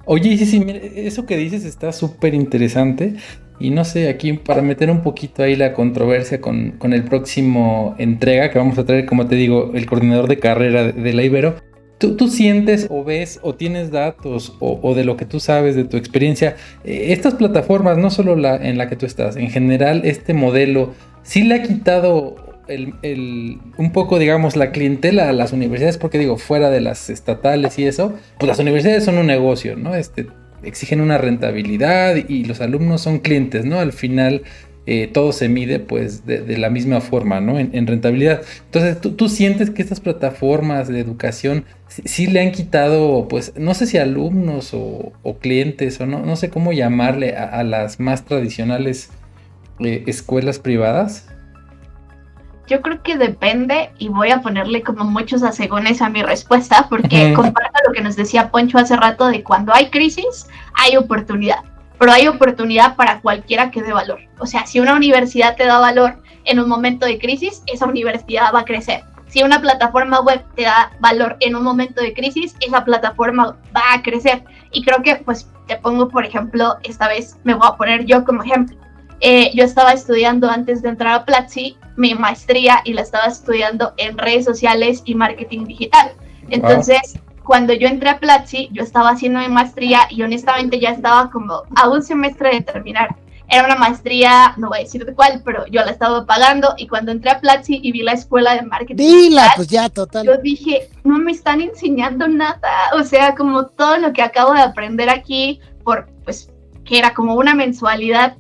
Oye, sí, mira, eso que dices está súper interesante, y no sé, aquí para meter un poquito ahí la controversia con el próximo entrega que vamos a traer, como te digo, el coordinador de carrera de la Ibero. ¿Tú sientes o ves o tienes datos o de lo que tú sabes de tu experiencia, estas plataformas, no solo en la que tú estás, en general este modelo, sí le ha quitado un poco, digamos, la clientela a las universidades? Porque digo, fuera de las estatales y eso, pues las universidades son un negocio, ¿no? Exigen una rentabilidad y los alumnos son clientes, ¿no? Al final todo se mide pues de la misma forma, ¿no? En rentabilidad. Entonces, ¿tú sientes que estas plataformas de educación sí le han quitado, pues, no sé si alumnos o clientes, o no sé cómo llamarle a las más tradicionales escuelas privadas? Yo creo que depende, y voy a ponerle como muchos asegúnes a mi respuesta, porque comparto lo que nos decía Poncho hace rato de cuando hay crisis, hay oportunidad, pero hay oportunidad para cualquiera que dé valor. O sea, si una universidad te da valor en un momento de crisis, esa universidad va a crecer. Si una plataforma web te da valor en un momento de crisis, esa plataforma va a crecer. Y creo que, pues, te pongo, por ejemplo, esta vez me voy a poner yo como ejemplo. Yo estaba estudiando antes de entrar a Platzi mi maestría y la estaba estudiando en redes sociales y marketing digital. Entonces, cuando yo entré a Platzi, yo estaba haciendo mi maestría y honestamente ya estaba como a un semestre de terminar. Era una maestría, no voy a decir de cuál, pero yo la estaba pagando, y cuando entré a Platzi y vi la escuela de marketing digital, pues ya, total. Yo dije, no me están enseñando nada. O sea, como todo lo que acabo de aprender aquí, pues, que era como una mensualidad,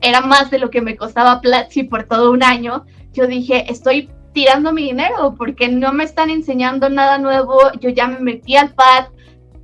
era más de lo que me costaba Platzi por todo un año. Yo dije, estoy tirando mi dinero porque no me están enseñando nada nuevo. Yo ya me metí al pad,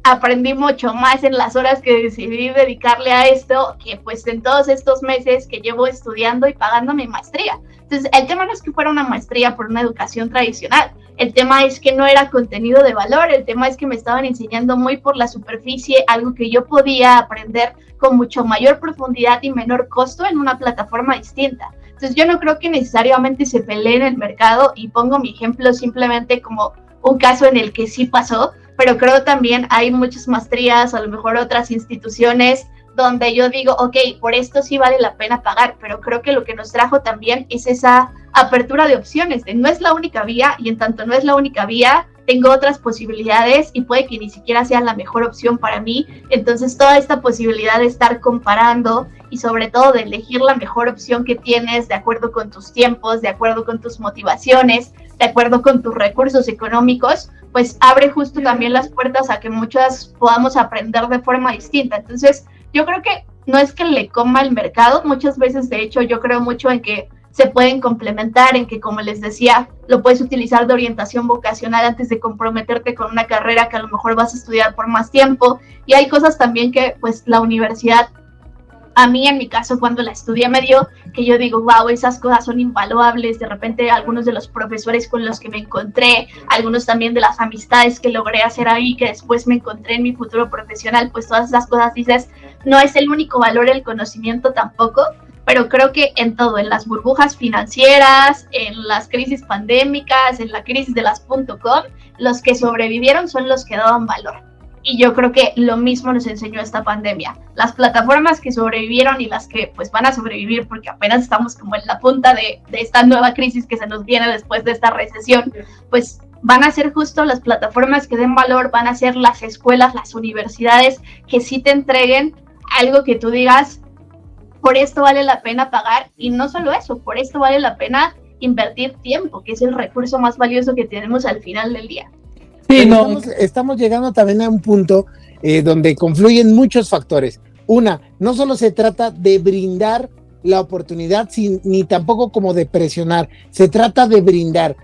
aprendí mucho más en las horas que decidí dedicarle a esto, que pues en todos estos meses que llevo estudiando y pagando mi maestría. Entonces, el tema no es que fuera una maestría por una educación tradicional, el tema es que no era contenido de valor, el tema es que me estaban enseñando muy por la superficie, algo que yo podía aprender con mucho mayor profundidad y menor costo en una plataforma distinta. Entonces, yo no creo que necesariamente se pelee en el mercado, y pongo mi ejemplo simplemente como un caso en el que sí pasó, pero creo también hay muchas maestrías, a lo mejor otras instituciones, donde yo digo, ok, por esto sí vale la pena pagar, pero creo que lo que nos trajo también es esa apertura de opciones, de no es la única vía, y en tanto no es la única vía, tengo otras posibilidades y puede que ni siquiera sea la mejor opción para mí. Entonces, toda esta posibilidad de estar comparando y sobre todo de elegir la mejor opción que tienes de acuerdo con tus tiempos, de acuerdo con tus motivaciones, de acuerdo con tus recursos económicos, pues abre justo también las puertas a que muchas podamos aprender de forma distinta. Entonces, yo creo que no es que le coma el mercado, muchas veces de hecho yo creo mucho en que se pueden complementar, en que, como les decía, lo puedes utilizar de orientación vocacional antes de comprometerte con una carrera que a lo mejor vas a estudiar por más tiempo, y hay cosas también que pues la universidad, a mí en mi caso cuando la estudié me dio, que yo digo, wow, esas cosas son invaluables. De repente algunos de los profesores con los que me encontré, algunos también de las amistades que logré hacer ahí, que después me encontré en mi futuro profesional, pues todas esas cosas dices, no es el único valor el conocimiento tampoco, pero creo que en todo, en las burbujas financieras, en las crisis pandémicas, en la crisis de las .com, los que sobrevivieron son los que daban valor. Y yo creo que lo mismo nos enseñó esta pandemia. Las plataformas que sobrevivieron y las que pues van a sobrevivir, porque apenas estamos como en la punta de esta nueva crisis que se nos viene después de esta recesión, pues van a ser justo las plataformas que den valor, van a ser las escuelas, las universidades que sí te entreguen algo que tú digas, por esto vale la pena pagar. Y no solo eso, por esto vale la pena invertir tiempo, que es el recurso más valioso que tenemos al final del día. Sí, no. Estamos llegando también a un punto donde confluyen muchos factores. Una, no solo se trata de brindar la oportunidad, ni tampoco como de presionar, se trata de brindar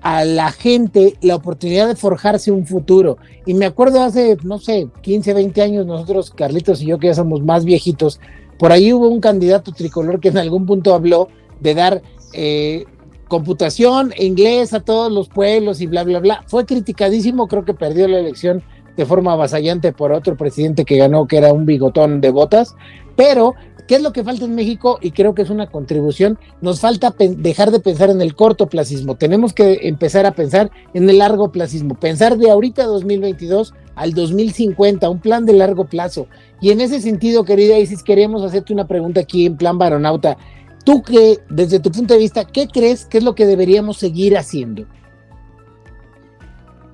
a la gente la oportunidad de forjarse un futuro. Y me acuerdo hace, no sé, 15, 20 años, nosotros, Carlitos y yo, que ya somos más viejitos, por ahí hubo un candidato tricolor que en algún punto habló de dar computación e inglés a todos los pueblos y bla, bla, bla. Fue criticadísimo, creo que perdió la elección de forma avasallante por otro presidente que ganó, que era un bigotón de botas. Pero, ¿qué es lo que falta en México? Y creo que es una contribución. Nos falta dejar de pensar en el cortoplacismo. Tenemos que empezar a pensar en el largoplacismo. Pensar de ahorita 2022 al 2050, un plan de largo plazo. Y en ese sentido, querida Isis, queríamos hacerte una pregunta aquí en plan Varonauta. Tú que, desde tu punto de vista, ¿qué crees que es lo que deberíamos seguir haciendo?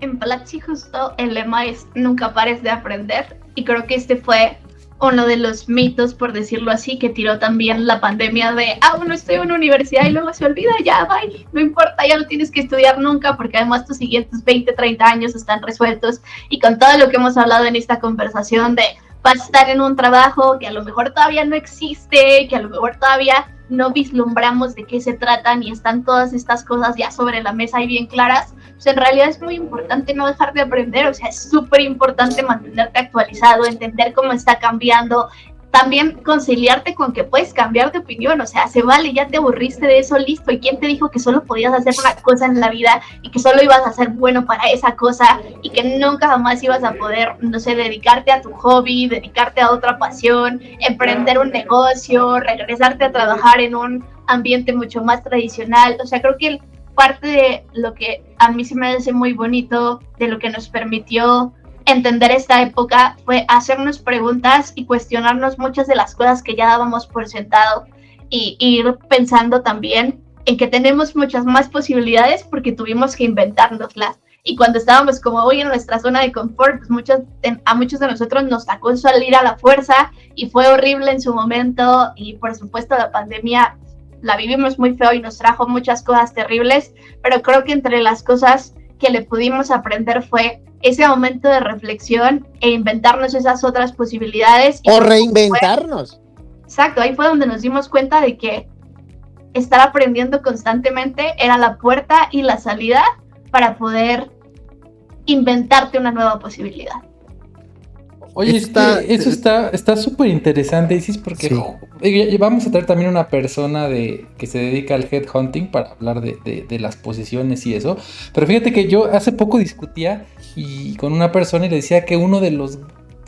En Platzi justo el lema es nunca pares de aprender, y creo que este fue uno de los mitos, por decirlo así, que tiró también la pandemia de, bueno, estoy en una universidad y luego se olvida, ya, bye, no importa, ya no tienes que estudiar nunca, porque además tus siguientes 20, 30 años están resueltos. Y con todo lo que hemos hablado en esta conversación de vas a estar en un trabajo que a lo mejor todavía no existe, que a lo mejor todavía no vislumbramos de qué se tratan y están todas estas cosas ya sobre la mesa y bien claras, pues en realidad es muy importante no dejar de aprender, o sea, es súper importante mantenerte actualizado, entender cómo está cambiando, también conciliarte con que puedes cambiar de opinión, o sea, se vale, ya te aburriste de eso, listo, ¿y quién te dijo que solo podías hacer una cosa en la vida y que solo ibas a ser bueno para esa cosa y que nunca jamás ibas a poder, no sé, dedicarte a tu hobby, dedicarte a otra pasión, emprender un negocio, regresarte a trabajar en un ambiente mucho más tradicional? O sea, creo que parte de lo que a mí se me hace muy bonito, de lo que nos permitió entender esta época, fue hacernos preguntas y cuestionarnos muchas de las cosas que ya dábamos por sentado y ir pensando también en que tenemos muchas más posibilidades porque tuvimos que inventárnoslas. Y cuando estábamos como hoy en nuestra zona de confort, pues a muchos de nosotros nos tocó salir a la fuerza y fue horrible en su momento, y por supuesto la pandemia la vivimos muy feo y nos trajo muchas cosas terribles, pero creo que entre las cosas que le pudimos aprender fue ese momento de reflexión e inventarnos esas otras posibilidades. O reinventarnos. Exacto, ahí fue donde nos dimos cuenta de que estar aprendiendo constantemente era la puerta y la salida para poder inventarte una nueva posibilidad. Oye, eso está súper interesante, Isis, porque vamos a traer también una persona que se dedica al headhunting para hablar de las posiciones y eso. Pero fíjate que yo hace poco discutía con una persona y le decía que uno de los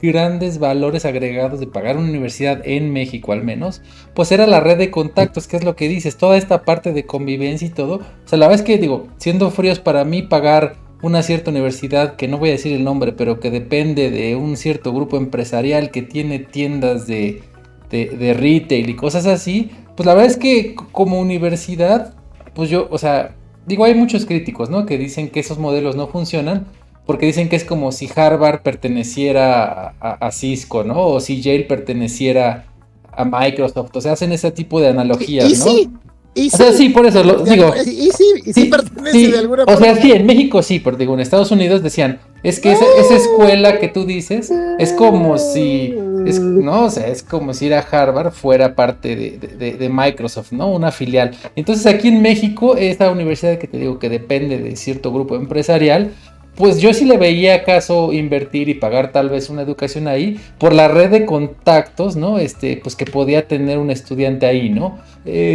grandes valores agregados de pagar una universidad en México al menos, pues era la red de contactos, que es lo que dices, toda esta parte de convivencia y todo. O sea, la verdad es que digo, siendo fríos, para mí pagar una cierta universidad, que no voy a decir el nombre, pero que depende de un cierto grupo empresarial que tiene tiendas de retail y cosas así, pues la verdad es que como universidad, pues yo, o sea, digo, hay muchos críticos, ¿no? Que dicen que esos modelos no funcionan, porque dicen que es como si Harvard perteneciera a Cisco, ¿no? O si Yale perteneciera a Microsoft, o sea, hacen ese tipo de analogías, ¿no? Sí. O sea, sí, por eso lo digo. Y sí pertenece de alguna forma. O sea, sí, en México sí, pero digo, en Estados Unidos decían, es que esa escuela que tú dices es como si, no, o sea, es como si ir a Harvard fuera parte de Microsoft, ¿no? Una filial. Entonces aquí en México, esta universidad que te digo que depende de cierto grupo empresarial, pues yo sí le veía acaso invertir y pagar tal vez una educación ahí por la red de contactos, ¿no? Pues que podía tener un estudiante ahí, ¿no?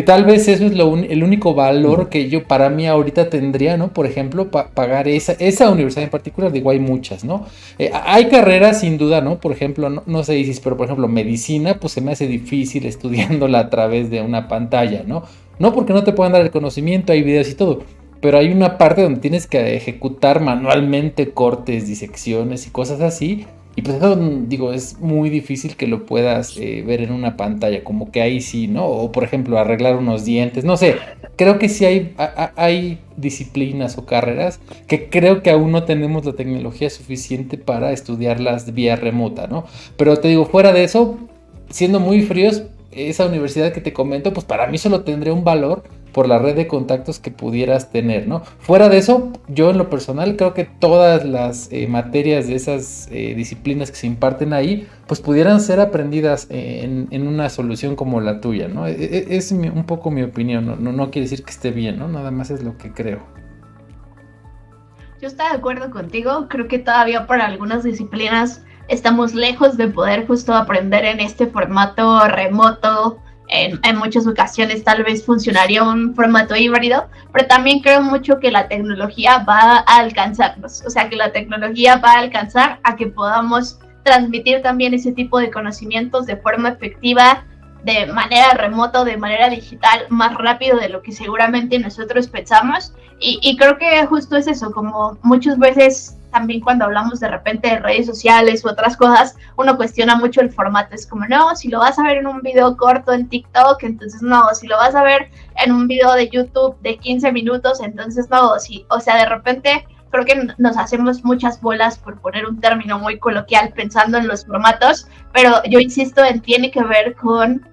Tal vez eso es el único valor que yo para mí ahorita tendría, ¿no? Por ejemplo, pagar esa universidad en particular, digo, hay muchas, ¿no? Hay carreras sin duda, ¿no? Por ejemplo, no sé, Isis, pero por ejemplo, medicina, pues se me hace difícil estudiándola a través de una pantalla, ¿no? No porque no te puedan dar el conocimiento, hay videos y todo, pero hay una parte donde tienes que ejecutar manualmente cortes, disecciones y cosas así. Y pues eso, digo, es muy difícil que lo puedas ver en una pantalla, como que ahí sí, ¿no? O por ejemplo, arreglar unos dientes, no sé. Creo que sí hay disciplinas o carreras que creo que aún no tenemos la tecnología suficiente para estudiarlas vía remota, ¿no? Pero te digo, fuera de eso, siendo muy fríos, esa universidad que te comento, pues para mí solo tendría un valor por la red de contactos que pudieras tener, ¿no? Fuera de eso, yo en lo personal creo que todas las materias de esas disciplinas que se imparten ahí, pues pudieran ser aprendidas en una solución como la tuya, ¿no? Es un poco mi opinión, no quiere decir que esté bien, ¿no? Nada más es lo que creo. Yo estoy de acuerdo contigo, creo que todavía para algunas disciplinas estamos lejos de poder justo aprender en este formato remoto. En muchas ocasiones tal vez funcionaría un formato híbrido, pero también creo mucho que la tecnología va a alcanzarnos, o sea que la tecnología va a alcanzar a que podamos transmitir también ese tipo de conocimientos de forma efectiva, de manera remota, de manera digital, más rápido de lo que seguramente nosotros pensamos, y creo que justo es eso, como muchas veces también cuando hablamos de repente de redes sociales u otras cosas, uno cuestiona mucho el formato, es como, no, si lo vas a ver en un video corto en TikTok, entonces no, si lo vas a ver en un video de YouTube de 15 minutos, entonces no, sí, o sea, de repente creo que nos hacemos muchas bolas, por poner un término muy coloquial, pensando en los formatos, pero yo insisto en tiene que ver con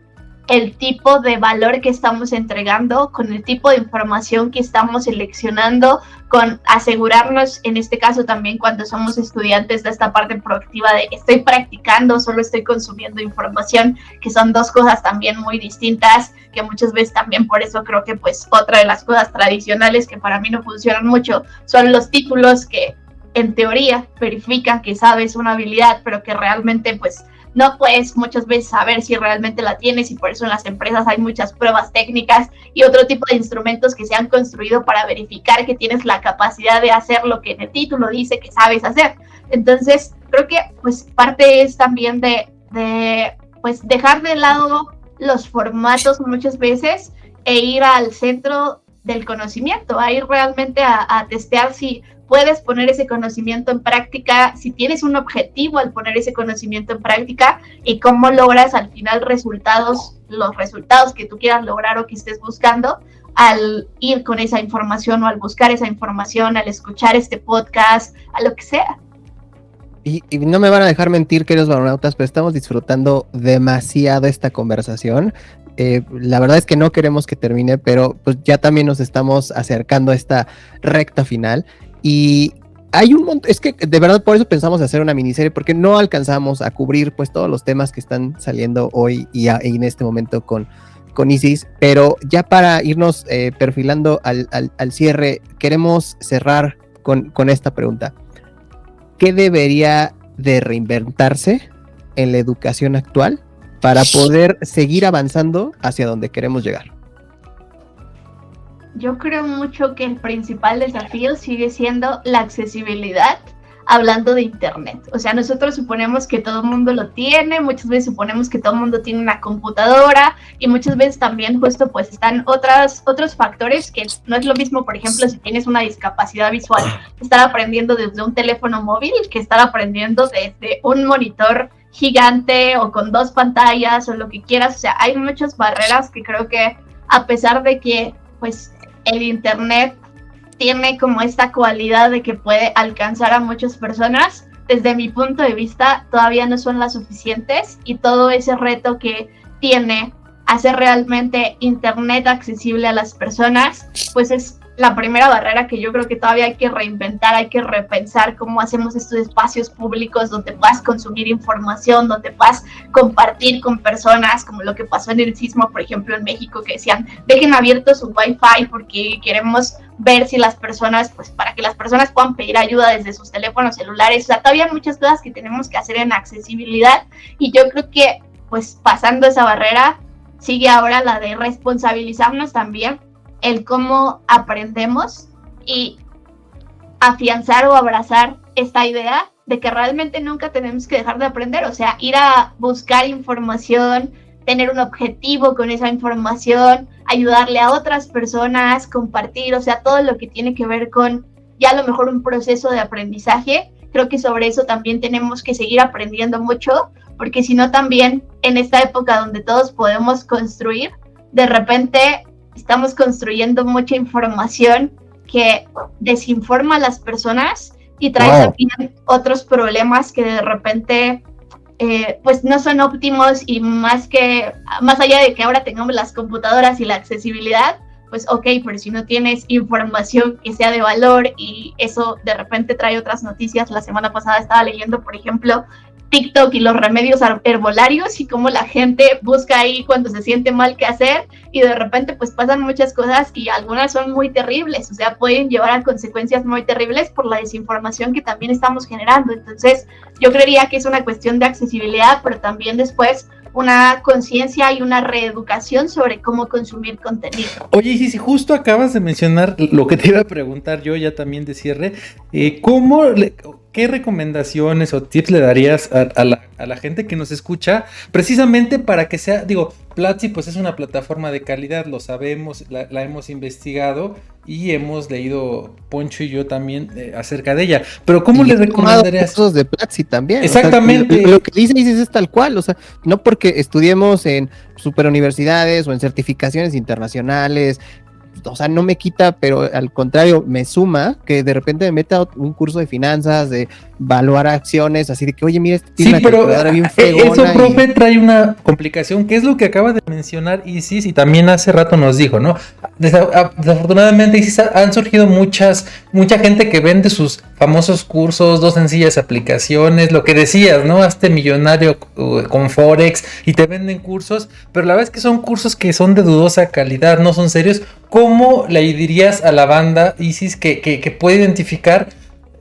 el tipo de valor que estamos entregando, con el tipo de información que estamos seleccionando, con asegurarnos, en este caso también cuando somos estudiantes, de esta parte proactiva de estoy practicando, solo estoy consumiendo información, que son dos cosas también muy distintas, que muchas veces también por eso creo que pues otra de las cosas tradicionales que para mí no funcionan mucho son los títulos que en teoría verifican que sabes una habilidad, pero que realmente pues no puedes muchas veces saber si realmente la tienes, y por eso en las empresas hay muchas pruebas técnicas y otro tipo de instrumentos que se han construido para verificar que tienes la capacidad de hacer lo que en el título dice que sabes hacer. Entonces, creo que pues parte es también de pues dejar de lado los formatos muchas veces e ir al centro del conocimiento, a ir realmente a testear si puedes poner ese conocimiento en práctica, si tienes un objetivo al poner ese conocimiento en práctica y cómo logras al final los resultados que tú quieras lograr o que estés buscando al ir con esa información o al buscar esa información, al escuchar este podcast, a lo que sea. Y no me van a dejar mentir, queridos baronautas, pero estamos disfrutando demasiado esta conversación. La verdad es que no queremos que termine, pero pues ya también nos estamos acercando a esta recta final. Y hay un montón, es que de verdad por eso pensamos hacer una miniserie, porque no alcanzamos a cubrir pues todos los temas que están saliendo hoy y en este momento con Isis, pero ya para irnos perfilando al cierre, queremos cerrar con esta pregunta. ¿Qué debería de reinventarse en la educación actual para poder seguir avanzando hacia donde queremos llegar? Yo creo mucho que el principal desafío sigue siendo la accesibilidad, hablando de internet. O sea, nosotros suponemos que todo el mundo lo tiene, muchas veces suponemos que todo el mundo tiene una computadora, y muchas veces también justo pues están otros factores que no es lo mismo, por ejemplo, si tienes una discapacidad visual, estar aprendiendo desde un teléfono móvil que estar aprendiendo desde un monitor gigante o con 2 pantallas o lo que quieras. O sea, hay muchas barreras que creo que a pesar de que pues el internet tiene como esta cualidad de que puede alcanzar a muchas personas, desde mi punto de vista todavía no son las suficientes, y todo ese reto que tiene hacer realmente internet accesible a las personas, pues es la primera barrera que yo creo que todavía hay que reinventar, hay que repensar cómo hacemos estos espacios públicos donde puedas consumir información, donde puedas compartir con personas, como lo que pasó en el sismo, por ejemplo, en México, que decían, dejen abierto su Wi-Fi porque queremos ver si las personas, pues para que las personas puedan pedir ayuda desde sus teléfonos celulares. O sea, todavía hay muchas cosas que tenemos que hacer en accesibilidad, y yo creo que, pues pasando esa barrera, sigue ahora la de responsabilizarnos también el cómo aprendemos y afianzar o abrazar esta idea de que realmente nunca tenemos que dejar de aprender. O sea, ir a buscar información, tener un objetivo con esa información, ayudarle a otras personas, compartir, o sea, todo lo que tiene que ver con ya a lo mejor un proceso de aprendizaje. Creo que sobre eso también tenemos que seguir aprendiendo mucho, porque si no también en esta época donde todos podemos construir, de repente estamos construyendo mucha información que desinforma a las personas y trae también otros problemas que de repente pues no son óptimos, y más allá de que ahora tengamos las computadoras y la accesibilidad, pues ok, pero si no tienes información que sea de valor, y eso de repente trae otras noticias. La semana pasada estaba leyendo, por ejemplo, TikTok y los remedios herbolarios y cómo la gente busca ahí cuando se siente mal qué hacer, y de repente pues pasan muchas cosas y algunas son muy terribles, o sea, pueden llevar a consecuencias muy terribles por la desinformación que también estamos generando. Entonces yo creería que es una cuestión de accesibilidad, pero también después una conciencia y una reeducación sobre cómo consumir contenido. Oye, y si justo acabas de mencionar lo que te iba a preguntar yo ya también de cierre, ¿qué recomendaciones o tips le darías a la gente que nos escucha precisamente para que sea, digo, Platzi pues es una plataforma de calidad, lo sabemos, la hemos investigado y hemos leído, Poncho y yo también, acerca de ella, pero ¿cómo le recomendarías? Cursos de Platzi también. Exactamente. O sea, lo que dices es tal cual, o sea, no porque estudiemos en superuniversidades o en certificaciones internacionales, o sea, no me quita, pero al contrario, me suma, que de repente me meta un curso de finanzas, de evaluar acciones, así de que, oye, mira, sí, pero eso, profe, trae una complicación, que es lo que acaba de mencionar Isis, y también hace rato nos dijo, ¿no? Desafortunadamente, Isis, han surgido mucha gente que vende sus famosos cursos, 2 sencillas aplicaciones, lo que decías, ¿no? Hazte millonario con Forex, y te venden cursos, pero la verdad es que son cursos que son de dudosa calidad, no son serios. ¿Cómo le dirías a la banda, Isis, que puede identificar?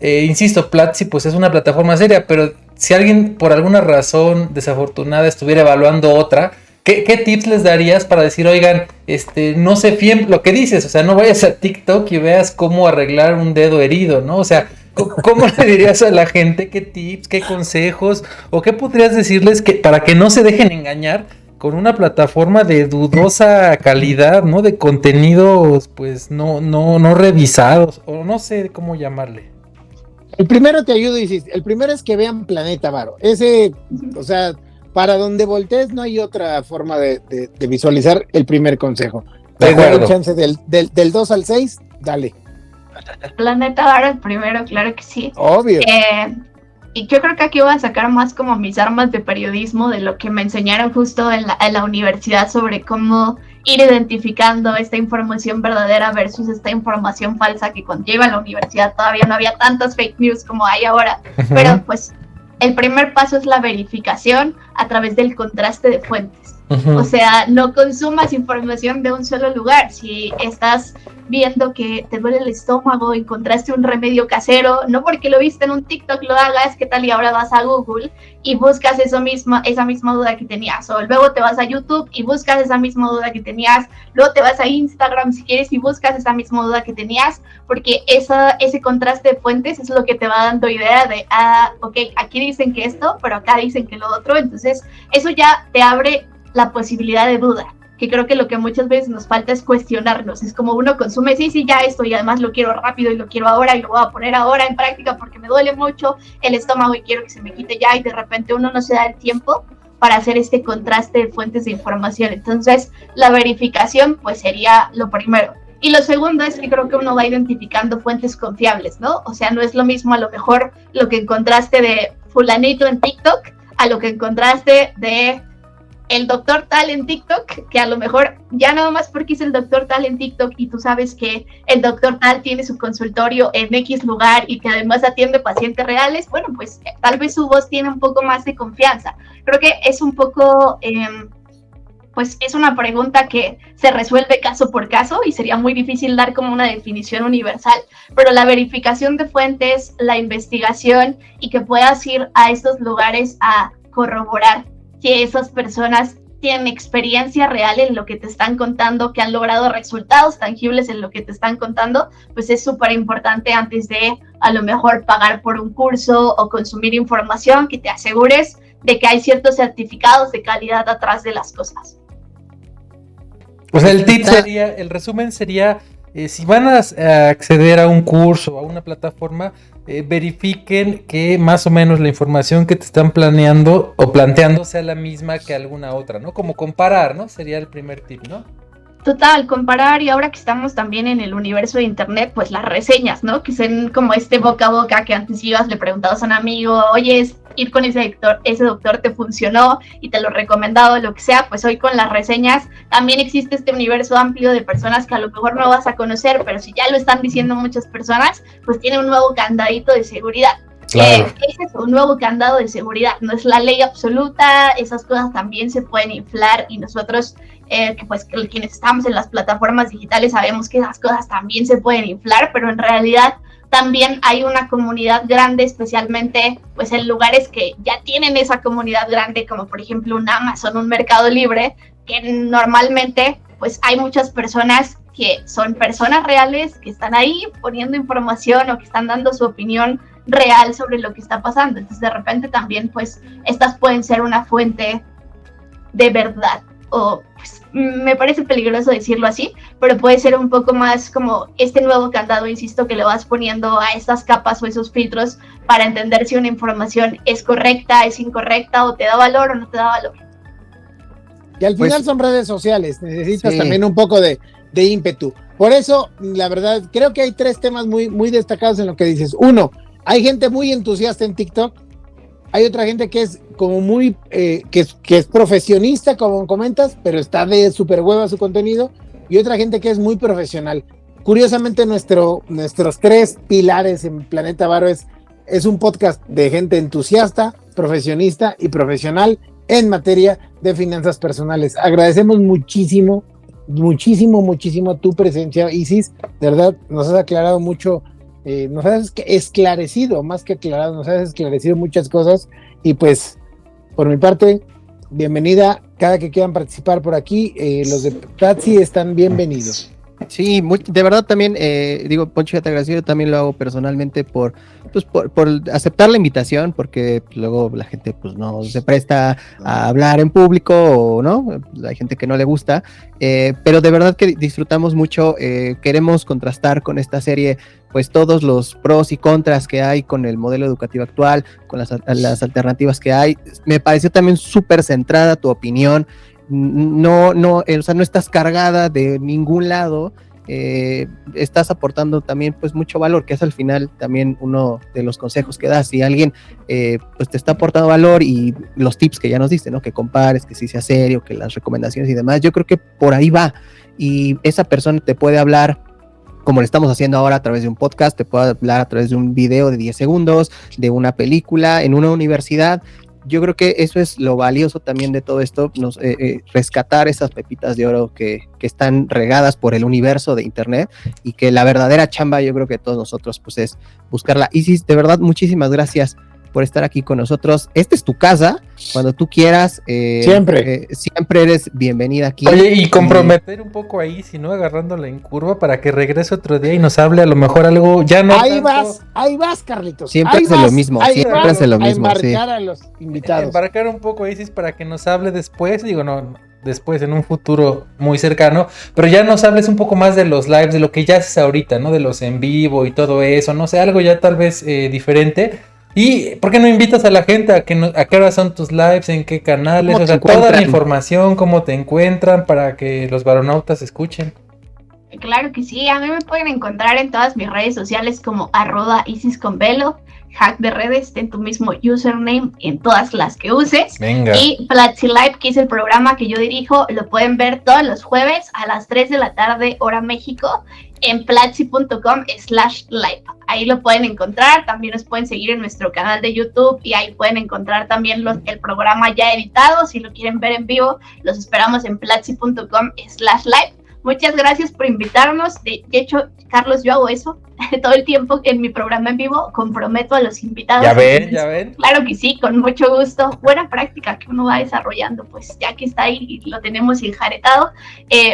Insisto, Platzi pues es una plataforma seria, pero si alguien por alguna razón desafortunada estuviera evaluando otra, ¿qué tips les darías para decir, oigan, no se fíen lo que dices? O sea, no vayas a TikTok y veas cómo arreglar un dedo herido, ¿no? O sea, ¿cómo le dirías a la gente qué tips, qué consejos, o qué podrías decirles para que no se dejen engañar con una plataforma de dudosa calidad, ¿no? De contenidos pues no revisados, o no sé cómo llamarle? El primero te ayudo, Isis. El primero es que vean Planeta Varo. Ese, o sea, para donde voltees no hay otra forma de visualizar el primer consejo. Te doy el chance del 2 al 6, dale. Planeta Varo el primero, claro que sí. Obvio. Y yo creo que aquí voy a sacar más como mis armas de periodismo de lo que me enseñaron justo en la universidad sobre cómo ir identificando esta información verdadera versus esta información falsa, que cuando yo iba a la universidad todavía no había tantas fake news como hay ahora. Uh-huh. Pero pues el primer paso es la verificación a través del contraste de fuentes. Uh-huh. O sea, no consumas información de un solo lugar. Si estás viendo que te duele el estómago, encontraste un remedio casero, no porque lo viste en un TikTok lo hagas, ¿qué tal? Y ahora vas a Google y buscas esa misma duda que tenías, o luego te vas a YouTube y buscas esa misma duda que tenías, luego te vas a Instagram si quieres y buscas esa misma duda que tenías, porque ese contraste de fuentes es lo que te va dando idea de, ok, aquí dicen que esto, pero acá dicen que lo otro, entonces eso ya te abre la posibilidad de duda, que creo que lo que muchas veces nos falta es cuestionarnos. Es como uno consume, sí, ya esto, y además lo quiero rápido y lo quiero ahora y lo voy a poner ahora en práctica porque me duele mucho el estómago y quiero que se me quite ya, y de repente uno no se da el tiempo para hacer este contraste de fuentes de información. Entonces, la verificación pues sería lo primero. Y lo segundo es que creo que uno va identificando fuentes confiables, ¿no? O sea, no es lo mismo a lo mejor lo que encontraste de fulanito en TikTok a lo que encontraste de el doctor tal en TikTok, que a lo mejor ya nada más porque es el doctor tal en TikTok y tú sabes que el doctor tal tiene su consultorio en X lugar y que además atiende pacientes reales, bueno, pues tal vez su voz tiene un poco más de confianza. Creo que es un poco, pues es una pregunta que se resuelve caso por caso y sería muy difícil dar como una definición universal, pero la verificación de fuentes, la investigación y que puedas ir a estos lugares a corroborar que esas personas tienen experiencia real en lo que te están contando, que han logrado resultados tangibles en lo que te están contando, pues es súper importante antes de a lo mejor pagar por un curso o consumir información, que te asegures de que hay ciertos certificados de calidad atrás de las cosas. O sea, el resumen sería, si van a acceder a un curso o a una plataforma, verifiquen que más o menos la información que te están planeando o planteando sea la misma que alguna otra, ¿no? Como comparar, ¿no? Sería el primer tip, ¿no? Total, comparar, y ahora que estamos también en el universo de internet, pues las reseñas, ¿no? Que son como boca a boca, que antes ibas, le preguntabas a un amigo, oye, ir con ese doctor te funcionó y te lo recomendado, lo que sea, pues hoy con las reseñas también existe este universo amplio de personas que a lo mejor no vas a conocer, pero si ya lo están diciendo muchas personas, pues tiene un nuevo candadito de seguridad. Claro. Ese es un nuevo candado de seguridad, no es la ley absoluta, esas cosas también se pueden inflar y nosotros, quienes estamos en las plataformas digitales sabemos que esas cosas también se pueden inflar, pero en realidad también hay una comunidad grande, especialmente pues en lugares que ya tienen esa comunidad grande, como por ejemplo un Amazon, un Mercado Libre, que normalmente pues hay muchas personas que son personas reales, que están ahí poniendo información o que están dando su opinión real sobre lo que está pasando. Entonces de repente también pues estas pueden ser una fuente de verdad, o pues, me parece peligroso decirlo así, pero puede ser un poco más como este nuevo candado, insisto, que le vas poniendo a estas capas o esos filtros para entender si una información es correcta, es incorrecta, o te da valor o no te da valor. Y al final son redes sociales, necesitas también un poco de ímpetu. Por eso, la verdad, creo que hay 3 temas muy, muy destacados en lo que dices. 1, hay gente muy entusiasta en TikTok. Hay otra gente que es como muy, que es profesionista, como comentas, pero está de súper hueva su contenido. Y otra gente que es muy profesional. Curiosamente, nuestros 3 pilares en Planeta Varo es un podcast de gente entusiasta, profesionista y profesional en materia de finanzas personales. Agradecemos muchísimo tu presencia, Isis. De verdad, nos has aclarado mucho, nos has esclarecido, más que aclarado, nos has esclarecido muchas cosas. Y pues, por mi parte, bienvenida. Cada que quieran participar por aquí, los de Platzi están bienvenidos. Sí, de verdad también, digo, Poncho, ya te agradezco, yo también lo hago personalmente por aceptar la invitación, porque luego la gente pues no se presta a hablar en público, o no, hay gente que no le gusta, pero de verdad que disfrutamos mucho, queremos contrastar con esta serie pues todos los pros y contras que hay con el modelo educativo actual, con las alternativas que hay. Me pareció también súper centrada tu opinión. No, o sea, no estás cargada de ningún lado, estás aportando también pues mucho valor, que es al final también uno de los consejos que das. Si alguien pues te está aportando valor, y los tips que ya nos diste, ¿no? Que compares, que sí sea serio, que las recomendaciones y demás, yo creo que por ahí va, y esa persona te puede hablar como lo estamos haciendo ahora a través de un podcast, te puede hablar a través de un video de 10 segundos, de una película, en una universidad. Yo creo que eso es lo valioso también de todo esto, rescatar esas pepitas de oro que están regadas por el universo de internet, y que la verdadera chamba, yo creo que todos nosotros pues es buscarla. Isis, de verdad, muchísimas gracias por estar aquí con nosotros. Esta es tu casa, cuando tú quieras. Siempre eres bienvenida aquí. Oye, y comprometer un poco ahí, si no, agarrándola en curva para que regrese otro día y nos hable a lo mejor algo, ya no ahí tanto... vas, Carlitos. Siempre hace lo mismo, siempre hace lo mismo. Embarcar a los invitados. Embarcar un poco ahí, para que nos hable después, después en un futuro muy cercano, pero ya nos hables un poco más de los lives, de lo que ya haces ahorita, ¿no? De los en vivo y todo eso, no sé, algo ya tal vez diferente. ¿Y por qué no invitas a la gente a qué hora son tus lives, en qué canales? O sea, toda la información, cómo te encuentran, para que los varonautas escuchen. Claro que sí, a mí me pueden encontrar en todas mis redes sociales como @IsisConvelo, hack de redes, ten tu mismo username en todas las que uses. Venga. Y Platzi Live, que es el programa que yo dirijo, lo pueden ver todos los jueves a las 3 de la tarde, hora México, en platzi.com/live. Ahí lo pueden encontrar. También nos pueden seguir en nuestro canal de YouTube, y ahí pueden encontrar también el programa ya editado. Si lo quieren ver en vivo, los esperamos en platzi.com/live. Muchas gracias por invitarnos. De hecho, Carlos, yo hago eso todo el tiempo en mi programa en vivo. Comprometo a los invitados. Ya ven. Claro que sí, con mucho gusto. Buena práctica que uno va desarrollando, pues ya que está ahí y lo tenemos enjaretado.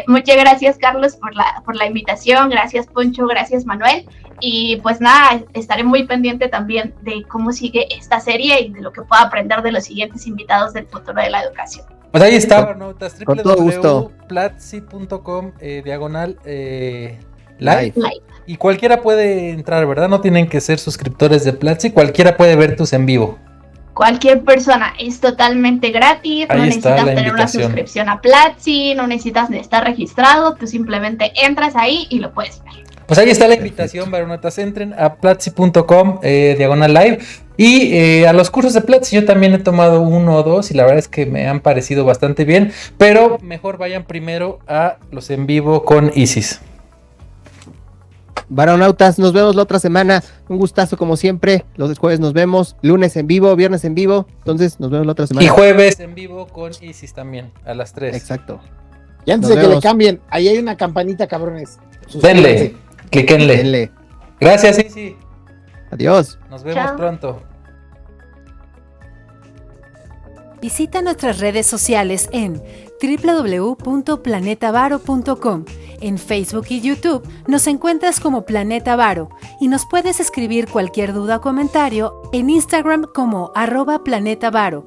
Muchas gracias, Carlos, por la invitación. Gracias, Poncho. Gracias, Manuel. Y pues nada, estaré muy pendiente también de cómo sigue esta serie y de lo que pueda aprender de los siguientes invitados del futuro de la educación. Pues ahí está, notas, www.platzi.com /live. Y cualquiera puede entrar, ¿verdad? No tienen que ser suscriptores de Platzi, cualquiera puede ver tus en vivo. Cualquier persona, es totalmente gratis, ahí no necesitas tener una suscripción a Platzi, no necesitas estar registrado, tú simplemente entras ahí y lo puedes ver. Pues ahí está la invitación, varonotas, entren a platzi.com/live. Y a los cursos de Platzi yo también he tomado 1 o 2 y la verdad es que me han parecido bastante bien, pero mejor vayan primero a los en vivo con Isis. Varonautas, nos vemos la otra semana. Un gustazo como siempre. Los jueves nos vemos, lunes en vivo, viernes en vivo. Entonces nos vemos la otra semana. Y jueves en vivo con Isis también, a las 3. Exacto. Y antes de que le cambien, ahí hay una campanita, cabrones. Denle, cliquenle. Denle. Gracias, Isis. Adiós. Nos vemos pronto. Visita nuestras redes sociales en www.planetavaro.com. En Facebook y YouTube nos encuentras como Planeta Varo y nos puedes escribir cualquier duda o comentario en Instagram como @planetavaro